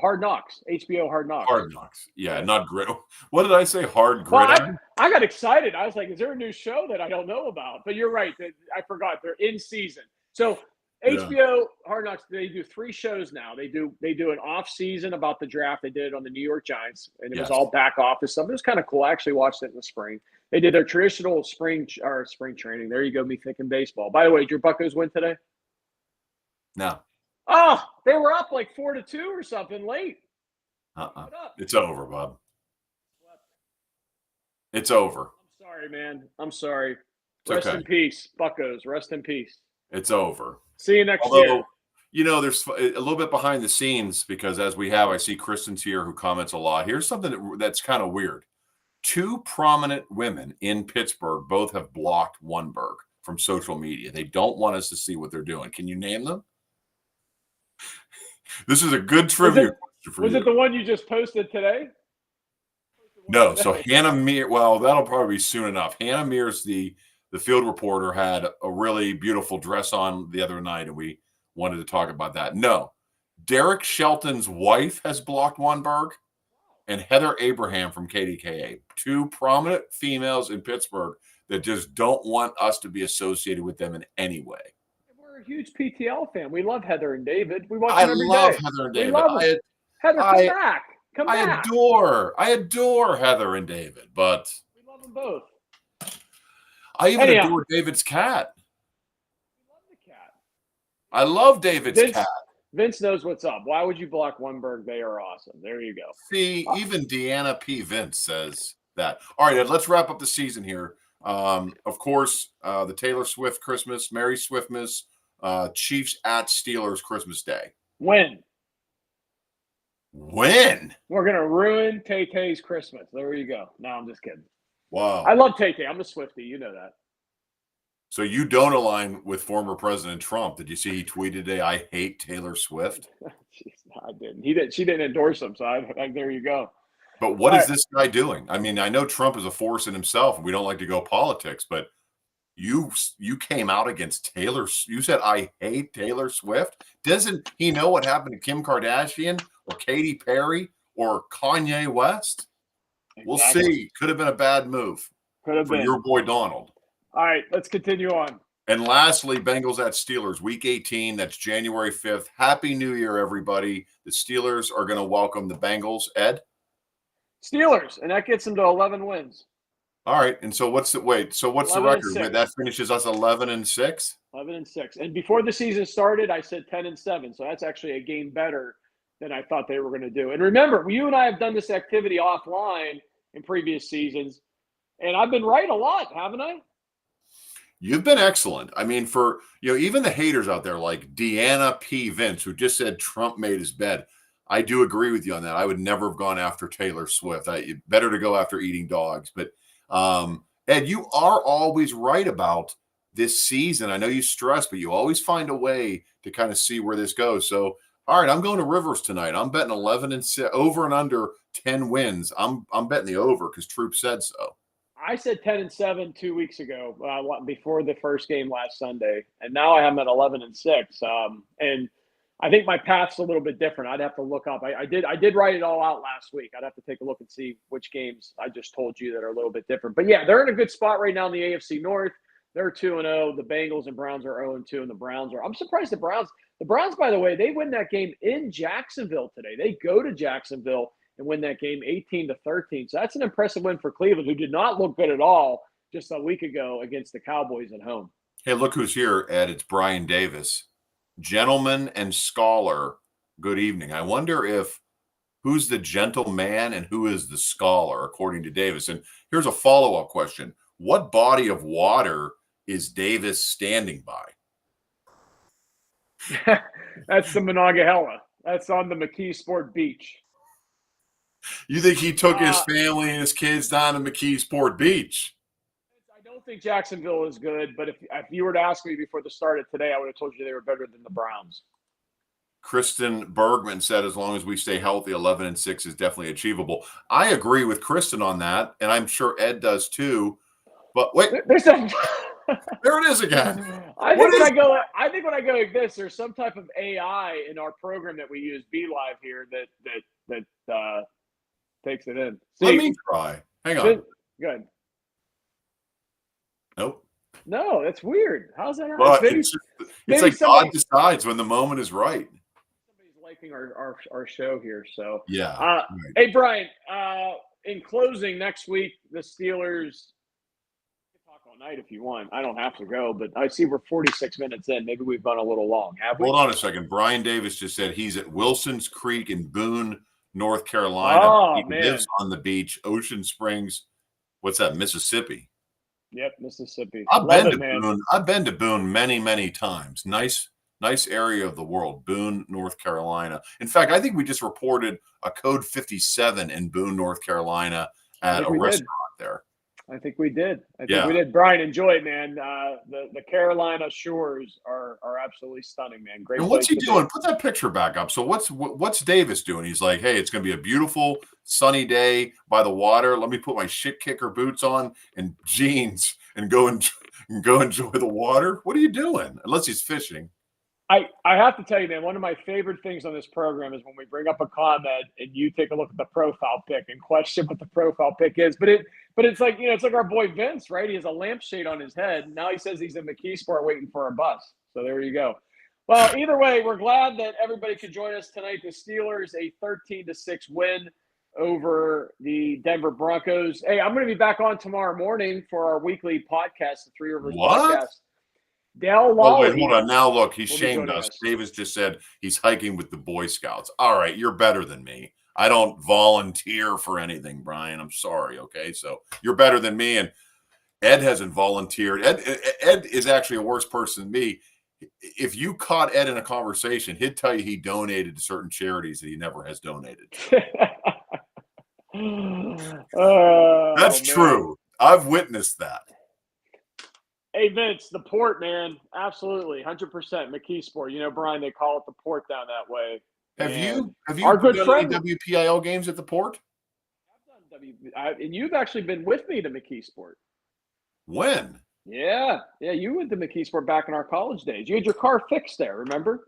Hard Knocks, HBO Hard Knocks. Hard Knocks, yeah, not grid. What did I say? Hard Gridiron. Well, I got excited. I was like, "Is there a new show that I don't know about?" But you're right. I forgot they're in season. So HBO Hard Knocks, they do 3 shows now. They do an off season about the draft. They did it on the New York Giants, and it was all back office stuff. It was kind of cool. I actually watched it in the spring. They did their traditional spring training. There you go, me thinking baseball. By the way, did your Buccos win today? No. Oh, they were up like 4-2 or something late. It's over, Bob. It's over. I'm sorry, man. I'm sorry. It's Rest in peace, Buccos. Rest in peace. It's over. See you next year. There's a little bit behind the scenes because I see Kristen's here who comments a lot. Here's something that's kind of weird. 2 prominent women in Pittsburgh both have blocked Wunberg from social media. They don't want us to see what they're doing. Can you name them? This is a good trivia question for you. Was it the one you just posted today? No. So Hannah Mears, well, that'll probably be soon enough. Hannah Mears, the field reporter, had a really beautiful dress on the other night, and we wanted to talk about that. No. Derek Shelton's wife has blocked Wunberg, and Heather Abraham from KDKA, 2 prominent females in Pittsburgh that just don't want us to be associated with them in any way. We're a huge PTL fan. We love Heather and David. We watch them every day. I love Heather and David. We love them. Heather, come back. Come back. I adore Heather and David, but we love them both. I even adore David's cat. We love the cat. I love David's cat. Vince knows what's up. Why would you block Wunberg? They are awesome. There you go. See, even Deanna P. Vince says that. All right, Ed, let's wrap up the season here. Of course, the Taylor Swift Christmas, Merry Swiftmas, Chiefs at Steelers Christmas Day. When? When? We're going to ruin Tay-Tay's Christmas. There you go. No, I'm just kidding. Wow. I love Tay-Tay. I'm a Swiftie. You know that. So you don't align with former President Trump. Did you see he tweeted today, "I hate Taylor Swift"? Jeez, no, I didn't. She didn't endorse him, so there you go. But what is this guy doing? I mean, I know Trump is a force in himself, and we don't like to go politics, but you came out against Taylor. You said, "I hate Taylor Swift." Doesn't he know what happened to Kim Kardashian or Katy Perry or Kanye West? Exactly. We'll see. Could have been a bad move for your boy Donald. All right, let's continue on. And lastly, Bengals at Steelers, Week 18. That's January 5th. Happy New Year, everybody. The Steelers are going to welcome the Bengals. Ed? Steelers, and that gets them to 11 wins. All right, and so what's the record? That finishes us 11-6? 11-6. And before the season started, I said 10-7. So that's actually a game better than I thought they were going to do. And remember, you and I have done this activity offline in previous seasons, and I've been right a lot, haven't I? You've been excellent. I mean, for even the haters out there like Deanna P. Vince, who just said Trump made his bed. I do agree with you on that. I would never have gone after Taylor Swift. Better to go after eating dogs. But Ed, you are always right about this season. I know you stress, but you always find a way to kind of see where this goes. So, all right, I'm going to Rivers tonight. I'm betting 11-6, over and under 10 wins. I'm betting the over because Troop said so. I said 10-7 2 weeks ago, before the first game last Sunday, and now I am at 11-6. And I think my path's a little bit different. I'd have to look up. I did write it all out last week. I'd have to take a look and see which games I just told you that are a little bit different. But yeah, they're in a good spot right now in the AFC North. They're 2-0. The Bengals and Browns are 0-2, and the Browns are. I'm surprised the Browns. The Browns, by the way, they win that game in Jacksonville today. They go to Jacksonville and win that game 18-13. So that's an impressive win for Cleveland, who did not look good at all just a week ago against the Cowboys at home. Hey, look who's here, Ed. It's Brian Davis. Gentleman and scholar, good evening. I wonder if who's the gentleman and who is the scholar, according to Davis. And here's a follow-up question. What body of water is Davis standing by? That's the Monongahela. That's on the McKeesport Beach. You think he took his family and his kids down to McKeesport Beach? I don't think Jacksonville is good, but if you were to ask me before the start of today, I would have told you they were better than the Browns. Kristen Bergman said, as long as we stay healthy, 11-6 is definitely achievable. I agree with Kristen on that, and I'm sure Ed does too. But wait, there it is again. I think when I go like this, there's some type of AI in our program that we use, Be Live here, that takes it in. See, let me try. Hang on. Good. Nope. No, that's weird. How's that? Well, it's like God decides when the moment is right. Somebody's liking our show here, so yeah. Right. Hey, Brian. In closing, next week the Steelers. You can talk all night if you want. I don't have to go, but I see we're 46 minutes in. Maybe we've gone a little long. Have we? Hold on a second. Brian Davis just said he's at Wilson's Creek in Boone, North Carolina. Oh, he man. lives on the beach, Ocean Springs. What's that? Mississippi. Yep, Mississippi. I've been to Boone many, many times. Nice area of the world, Boone, North Carolina. In fact, I think we just reported a code 57 in Boone, North Carolina at a restaurant there. I think we did. I think we did. Brian, enjoy it, man. The Carolina shores are absolutely stunning, man. Great. And what's he doing? Put that picture back up. So what's Davis doing? He's like, hey, it's going to be a beautiful sunny day by the water. Let me put my shit kicker boots on and jeans and go enjoy the water. What are you doing? Unless he's fishing. I have to tell you, man, one of my favorite things on this program is when we bring up a comment and you take a look at the profile pic and question what the profile pic is. But it's like, it's like our boy Vince, right? He has a lampshade on his head. Now he says he's in McKeesport waiting for a bus. So there you go. Well, either way, we're glad that everybody could join us tonight. The Steelers, a 13-6 win over the Denver Broncos. Hey, I'm going to be back on tomorrow morning for our weekly podcast, the Three Rivers podcast. Dale Lawler. Oh, wait, hold on. Now, look, he shamed us. Davis just said he's hiking with the Boy Scouts. All right, you're better than me. I don't volunteer for anything, Brian. I'm sorry, okay? So you're better than me, and Ed hasn't volunteered. Ed is actually a worse person than me. If you caught Ed in a conversation, he'd tell you he donated to certain charities that he never has donated. That's true. I've witnessed that. Hey, Vince, the port, man. Absolutely. 100%. McKeesport. Brian, they call it the port down that way. Have you our good done friend, any WPIL games at the port? I've done and you've actually been with me to McKeesport. When? Yeah. You went to McKeesport back in our college days. You had your car fixed there, remember?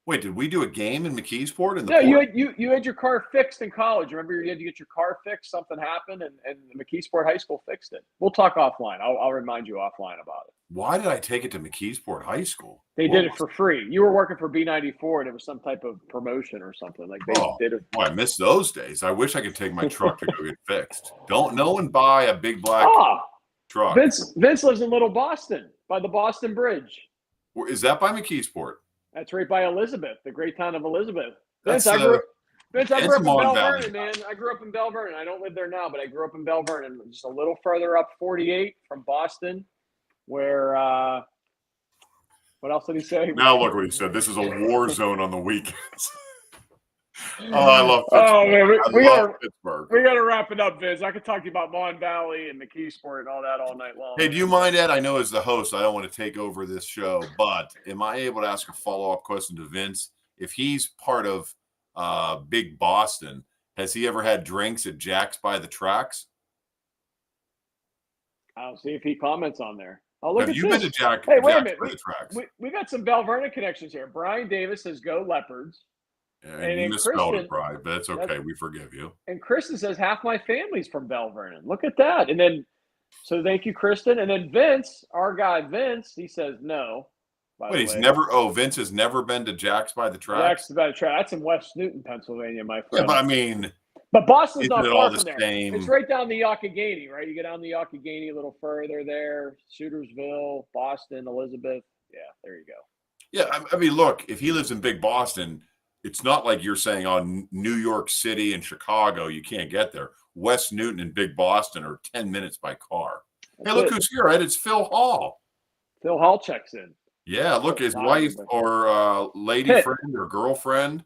Wait, did we do a game in McKeesport? You had your car fixed in college. Remember, you had to get your car fixed. Something happened, and McKeesport High School fixed it. We'll talk offline. I'll remind you offline about it. Why did I take it to McKeesport High School? They did it for free. You were working for B94, and it was some type of promotion or something. Like they did it. Boy, I miss those days. I wish I could take my truck to go get fixed. No one buy a big black truck. Vince lives in Little Boston by the Boston Bridge. Is that by McKeesport? That's right by Elizabeth, the great town of Elizabeth. Vince, I grew up in Bell Vernon, man. I grew up in Bell Vernon. I don't live there now, but I grew up in Bell Vernon, just a little further up 48 from Boston, where what else did he say? Now look what he said. This is a war zone on the weekends. I love Pittsburgh. Oh, man, Pittsburgh. We got to wrap it up, Vince. I could talk to you about Mon Valley and McKeesport and all that all night long. Hey, do you mind, Ed? I know as the host, I don't want to take over this show, but am I able to ask a follow-up question to Vince? If he's part of Big Boston, has he ever had drinks at Jack's by the Tracks? I'll see if he comments on there. Oh, look Have at you been this. to Jack Hey, wait a Jack's minute. by the tracks? We got some Bell Vernon connections here. Brian Davis says go Leopards. And And you then misspelled it, Kristen, Brian, but it's that, okay. We forgive you. and Kristen says half my family's from Bell Vernon. Look at that. And then, so thank you, Kristen. And then Vince, our guy Vince, he says no, by Wait, the he's way. never Vince has never been to Jack's by the tracks? Jack's about to try. That's in West Newton, Pennsylvania, my Yeah, friend. but I mean, But Boston's isn't not it all far the from there. It's same? right down the Youghiogheny, right? You get down the Youghiogheny a little further there, Shootersville, Boston, Elizabeth. Yeah, there you go. Yeah, I mean, look, if he lives in Big Boston, it's not like you're saying on New York City and Chicago, you can't get there. West Newton and Big Boston are 10 minutes by car. That's Hey, look it. who's here, Ed. It's Phil Hall. Phil Hall checks in. Yeah, look, his wife or lady Pitt. friend or girlfriend,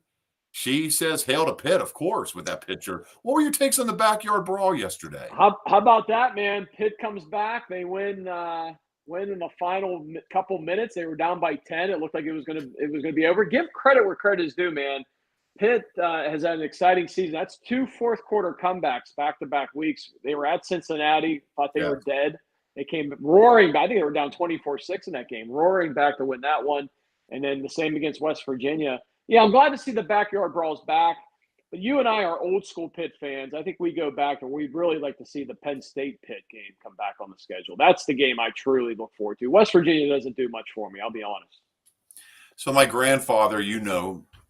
she says hail to Pitt, of course, with that picture. What were your takes on the backyard brawl yesterday? How about that, man? Pitt comes back. They win in the final couple minutes. They were down by 10. It looked like it was gonna be over. Give credit where credit is due, man. Pitt has had an exciting season. That's 2 fourth-quarter comebacks back-to-back weeks. They were at Cincinnati, thought they were dead. They came roaring back. I think they were down 24-6 in that game, roaring back to win that one. And then the same against West Virginia. Yeah, I'm glad to see the backyard brawls back. But you and I are old school Pitt fans. I think we go back and we'd really like to see the Penn State Pitt game come back on the schedule. That's the game I truly look forward to. West Virginia doesn't do much for me, I'll be honest. So my grandfather,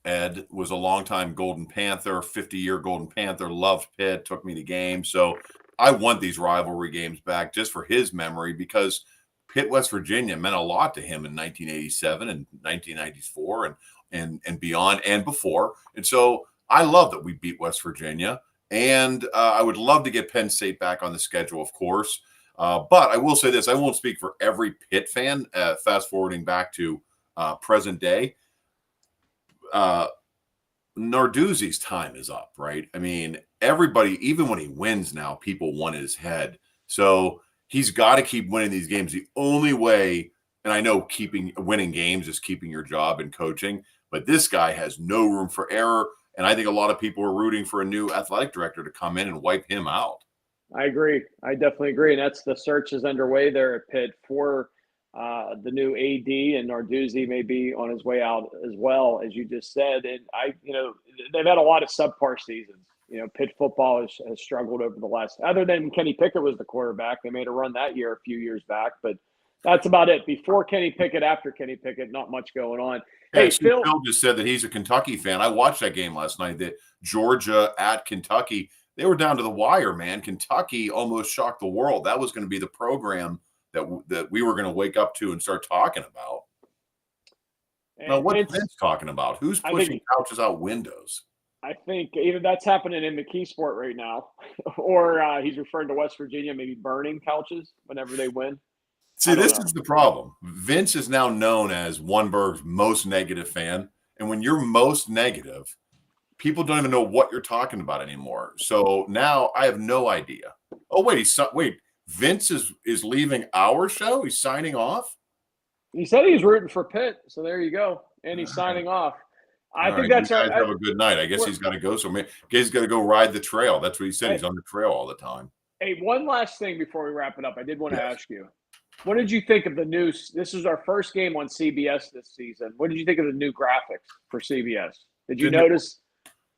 Ed, was a longtime Golden Panther, 50-year Golden Panther, loved Pitt, took me to games. So I want these rivalry games back just for his memory because Pitt, West Virginia meant a lot to him in 1987 and 1994 and beyond and before. And so I love that we beat West Virginia. And I would love to get Penn State back on the schedule, of course. But I will say this. I won't speak for every Pitt fan, fast forwarding back to present day. Narduzzi's time is up, right? I mean, everybody, even when he wins now, people want his head. So he's got to keep winning these games. The only way, and I know winning games is keeping your job and coaching, but this guy has no room for error. And I think a lot of people are rooting for a new athletic director to come in and wipe him out. I agree. I definitely agree. And that's the search is underway there at Pitt for the new AD, and Narduzzi may be on his way out as well, as you just said. And they've had a lot of subpar seasons. Pitt football has struggled over the last, other than Kenny Pickett was the quarterback. They made a run that year a few years back, but that's about it. Before Kenny Pickett, after Kenny Pickett, not much going on. Yeah, Hey, Phil just said that he's a Kentucky fan. I watched that game last night, that Georgia at Kentucky. They were down to the wire, man. Kentucky almost shocked the world. That was going to be the program that we were going to wake up to and start talking about. Now, what's Vince talking about? Who's pushing couches out windows? I think either that's happening in McKeesport right now, or he's referring to West Virginia maybe burning couches whenever they win. See, this is the problem. Vince is now known as Oneberg's most negative fan. And when you're most negative, people don't even know what you're talking about anymore. So now I have no idea. Oh, wait, Vince is leaving our show? He's signing off? He said he's rooting for Pitt, so there you go. And he's signing off. I think that's you guys have a good night. I guess he's got to go. So he's got to go ride the trail. That's what he said. He's on the trail all the time. Hey, one last thing before we wrap it up. I did want to ask you. What did you think of the news? This is our first game on CBS this season. What did you think of the new graphics for CBS? Did you notice?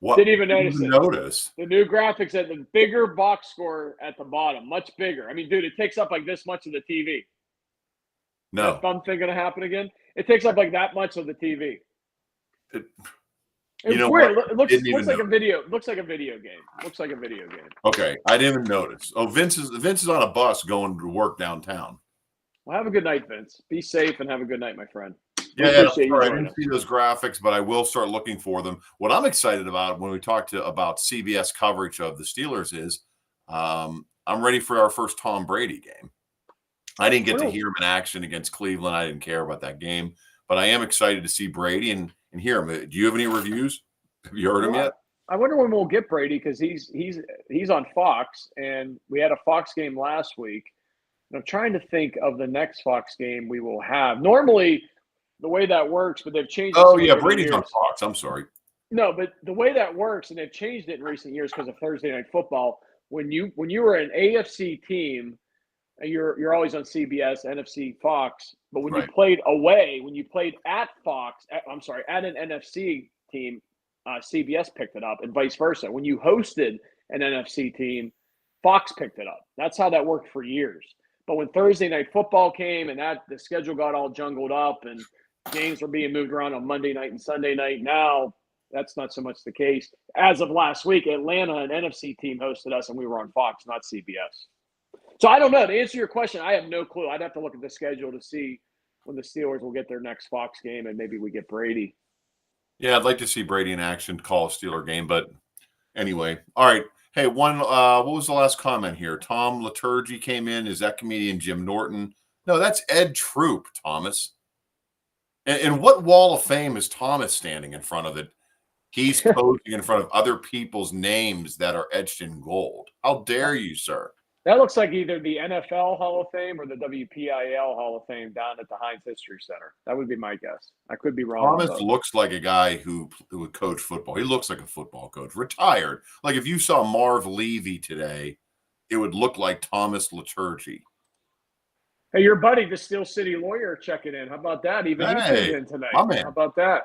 What? Didn't even notice it. Notice the new graphics at the bigger box score at the bottom, much bigger. I mean, dude, it takes up like this much of the TV. No. Is that fun thing going to happen again? It takes up like that much of the TV. It's weird. It looks like a video. Looks like a video game. Looks like a video game. Okay, I didn't even notice. Oh, Vince is on a bus going to work downtown. Well, have a good night, Vince. Be safe and have a good night, my friend. Yeah, I didn't see those graphics, but I will start looking for them. What I'm excited about when we talk about CBS coverage of the Steelers is I'm ready for our first Tom Brady game. I didn't get to hear him in action against Cleveland. I didn't care about that game, but I am excited to see Brady and hear him. Do you have any reviews? Have you heard him yet? I wonder when we'll get Brady, because he's on Fox, and we had a Fox game last week. And I'm trying to think of the next Fox game we will have. Normally, the way that works, but they've changed it. Oh, yeah, Brady's on Fox. I'm sorry. No, but the way that works, and they've changed it in recent years because of Thursday Night Football, when you were an AFC team, you're always on CBS, NFC, Fox. But when you Right. played away, when you played at Fox, at an NFC team, CBS picked it up, and vice versa. When you hosted an NFC team, Fox picked it up. That's how that worked for years. But when Thursday night football came and that the schedule got all jungled up and games were being moved around on Monday night and Sunday night, now that's not so much the case. As of last week, Atlanta, an NFC team, hosted us, and we were on Fox, not CBS. So I don't know. To answer your question, I have no clue. I'd have to look at the schedule to see when the Steelers will get their next Fox game, and maybe we get Brady. Yeah, I'd like to see Brady in action call a Steeler game, but anyway. All right. Hey, what was the last comment here? Tom Liturgy came in. Is that comedian Jim Norton? No, that's Ed Troop, Thomas. And what wall of fame is Thomas standing in front of it? He's posing in front of other people's names that are etched in gold. How dare you, sir? That looks like either the NFL Hall of Fame or the WPIL Hall of Fame down at the Heinz History Center. That would be my guess. I could be wrong. Thomas looks like a guy who would coach football. He looks like a football coach, retired. Like if you saw Marv Levy today, it would look like Thomas Liturgy. Hey, your buddy, the Steel City lawyer, checking in. How about that? Even he tuned in tonight. My man. How about that?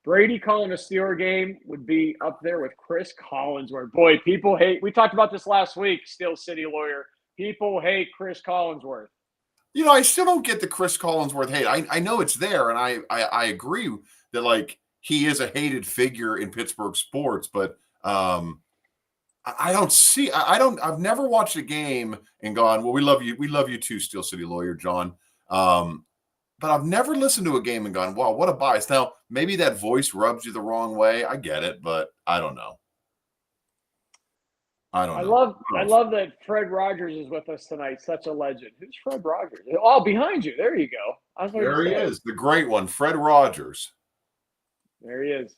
Brady calling a Steeler game would be up there with Chris Collinsworth. Boy, people hate. We talked about this last week, Steel City lawyer. People hate Chris Collinsworth. You know, I still don't get the Chris Collinsworth hate. I know it's there, and I agree that like he is a hated figure in Pittsburgh sports, but I don't see. I've never watched a game and gone, well, we love you too, Steel City lawyer John. But I've never listened to a game and gone, wow, what a bias. Now, maybe that voice rubs you the wrong way. I get it, but I don't know. I love that Fred Rogers is with us tonight. Such a legend. Who's Fred Rogers? Oh, behind you. There you go. There he is, the great one, Fred Rogers. There he is.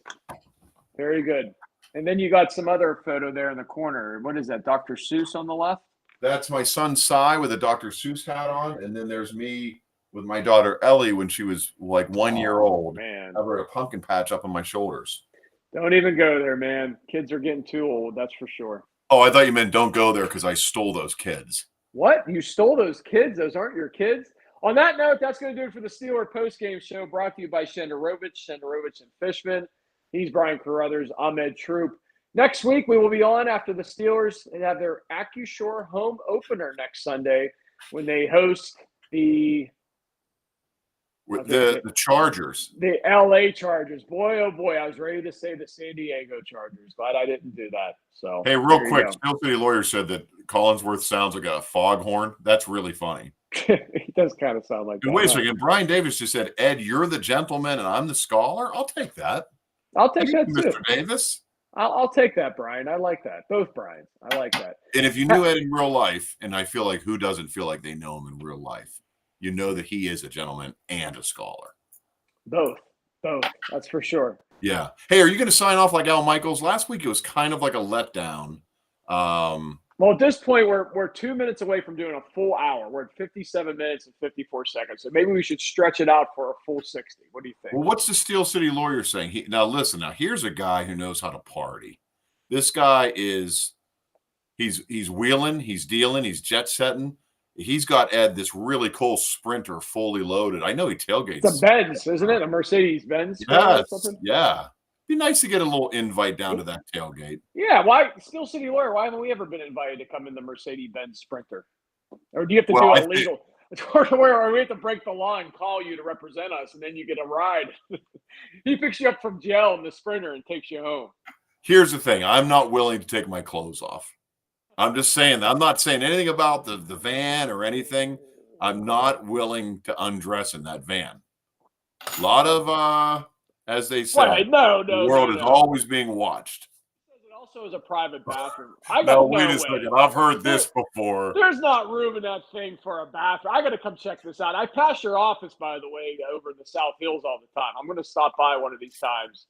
Very good. And then you got some other photo there in the corner. What is that, Dr. Seuss on the left? That's my son, Cy, with a Dr. Seuss hat on. And then there's me with my daughter, Ellie, when she was like 1 year old. Man. I have a pumpkin patch up on my shoulders. Don't even go there, man. Kids are getting too old, that's for sure. Oh, I thought you meant don't go there because I stole those kids. What? You stole those kids? Those aren't your kids? On that note, that's going to do it for the Steeler postgame show brought to you by Shenderovich and Fishman. He's Brian Carruthers. I'm Ed Troop. Next week, we will be on after the Steelers and have their AccuSure home opener next Sunday when they host the Chargers. The LA Chargers. Boy, oh boy, I was ready to say the San Diego Chargers, but I didn't do that. So hey, real quick, Steel City lawyer said that Collinsworth sounds like a foghorn. That's really funny. He does kind of sound like that. Wait a second. Brian Davis just said, Ed, you're the gentleman and I'm the scholar. I'll take that. I'll take that too. Mr. Davis. I'll take that, Brian. I like that. Both Brians. I like that. And if you knew Ed in real life, and I feel like who doesn't feel like they know him in real life, you know that he is a gentleman and a scholar. Both. That's for sure. Yeah. Hey, are you going to sign off like Al Michaels? Last week it was kind of like a letdown. Well, at this point, we're 2 minutes away from doing a full hour. We're at 57 minutes and 54 seconds. So maybe we should stretch it out for a full 60. What do you think? Well, what's the Steel City lawyer saying? Now, listen. Now, here's a guy who knows how to party. This guy he's wheeling, he's dealing, he's jet setting. He's got Ed this really cool Sprinter fully loaded. I know he tailgates. It's a Benz, isn't it? A Mercedes-Benz? Yes, yeah. Be nice to get a little invite down to that tailgate. Yeah, why? Steel City lawyer, why haven't we ever been invited to come in the Mercedes-Benz Sprinter? Or do you have to do it legal? Or we have to break the law and call you to represent us, and then you get a ride. He picks you up from jail in the Sprinter and takes you home. Here's the thing. I'm not willing to take my clothes off. I'm just saying that. I'm not saying anything about the van or anything. I'm not willing to undress in that van. A lot of, as they say, the world is always being watched. It also is a private bathroom. Wait a second. I've heard this before. There's not room in that thing for a bathroom. I got to come check this out. I pass your office, by the way, over in the South Hills all the time. I'm going to stop by one of these times.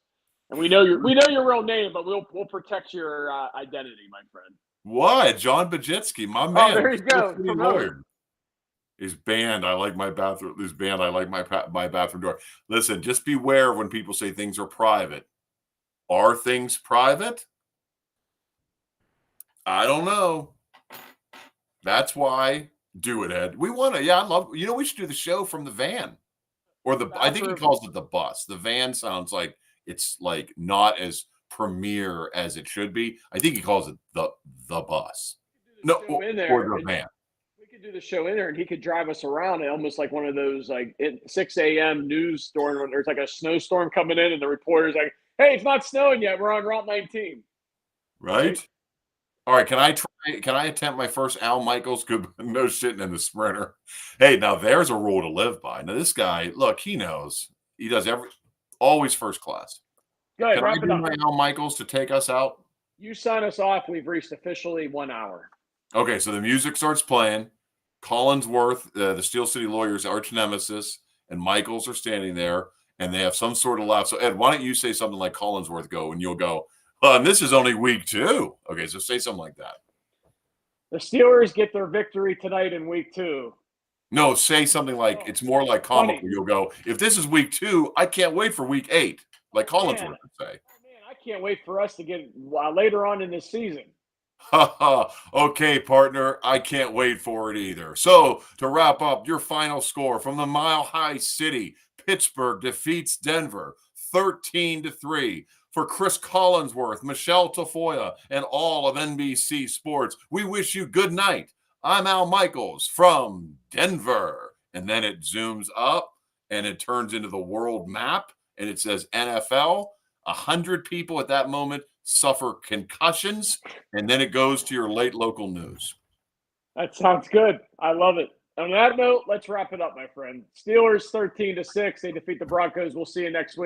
And we know your real name, but we'll protect your identity, my friend. What? John Bajitsky, my man. Oh, there you go. Lawyer. He's banned. I like my bathroom. He's banned. I like my bathroom door. Listen, just beware when people say things are private. Are things private? I don't know. That's why Do it, Ed. We want to. Yeah, I love. You know, we should do the show from the van or the. I think he calls it the bus. The van sounds like it's like not as premier as it should be. I think he calls it the bus. No, Show in or there. the van. We could do the show in there, and he could drive us around, and almost like one of those 6 a.m. news story when there's like a snowstorm coming in, and the reporter's like, "Hey, it's not snowing yet. We're on Route 19." Right. All right. Can I try? Can I attempt my first Al Michaels? Good. No shitting in the sprinter. Hey, now there's a rule to live by. Now this guy, look, he knows. He does always first class. Go ahead, Can I wrap it do up. my Al Michaels to take us out? You sign us off. We've reached officially 1 hour. Okay, so the music starts playing. Collinsworth, the Steel City Lawyers' arch nemesis, and Michaels are standing there, and they have some sort of laugh. So, Ed, why don't you say something like Collinsworth go, and you'll go, and this is only week 2. Okay, so say something like that. The Steelers get their victory tonight in week 2. No, say something like, it's more like comical. Funny. You'll go, if this is week 2, I can't wait for week 8, like Collinsworth would say. Man, I can't wait for us to get later on in this season. Okay, partner, I can't wait for it either. So, to wrap up, your final score from the Mile High City, Pittsburgh defeats Denver 13-3. For Chris Collinsworth, Michelle Tafoya, and all of NBC Sports, we wish you good night. I'm Al Michaels from Denver. And then it zooms up and it turns into the world map and it says NFL. 100 people at that moment suffer concussions, and then it goes to your late local news. That sounds good. I love it. On that note, let's wrap it up, my friend. Steelers 13-6. They defeat the Broncos. We'll see you next week.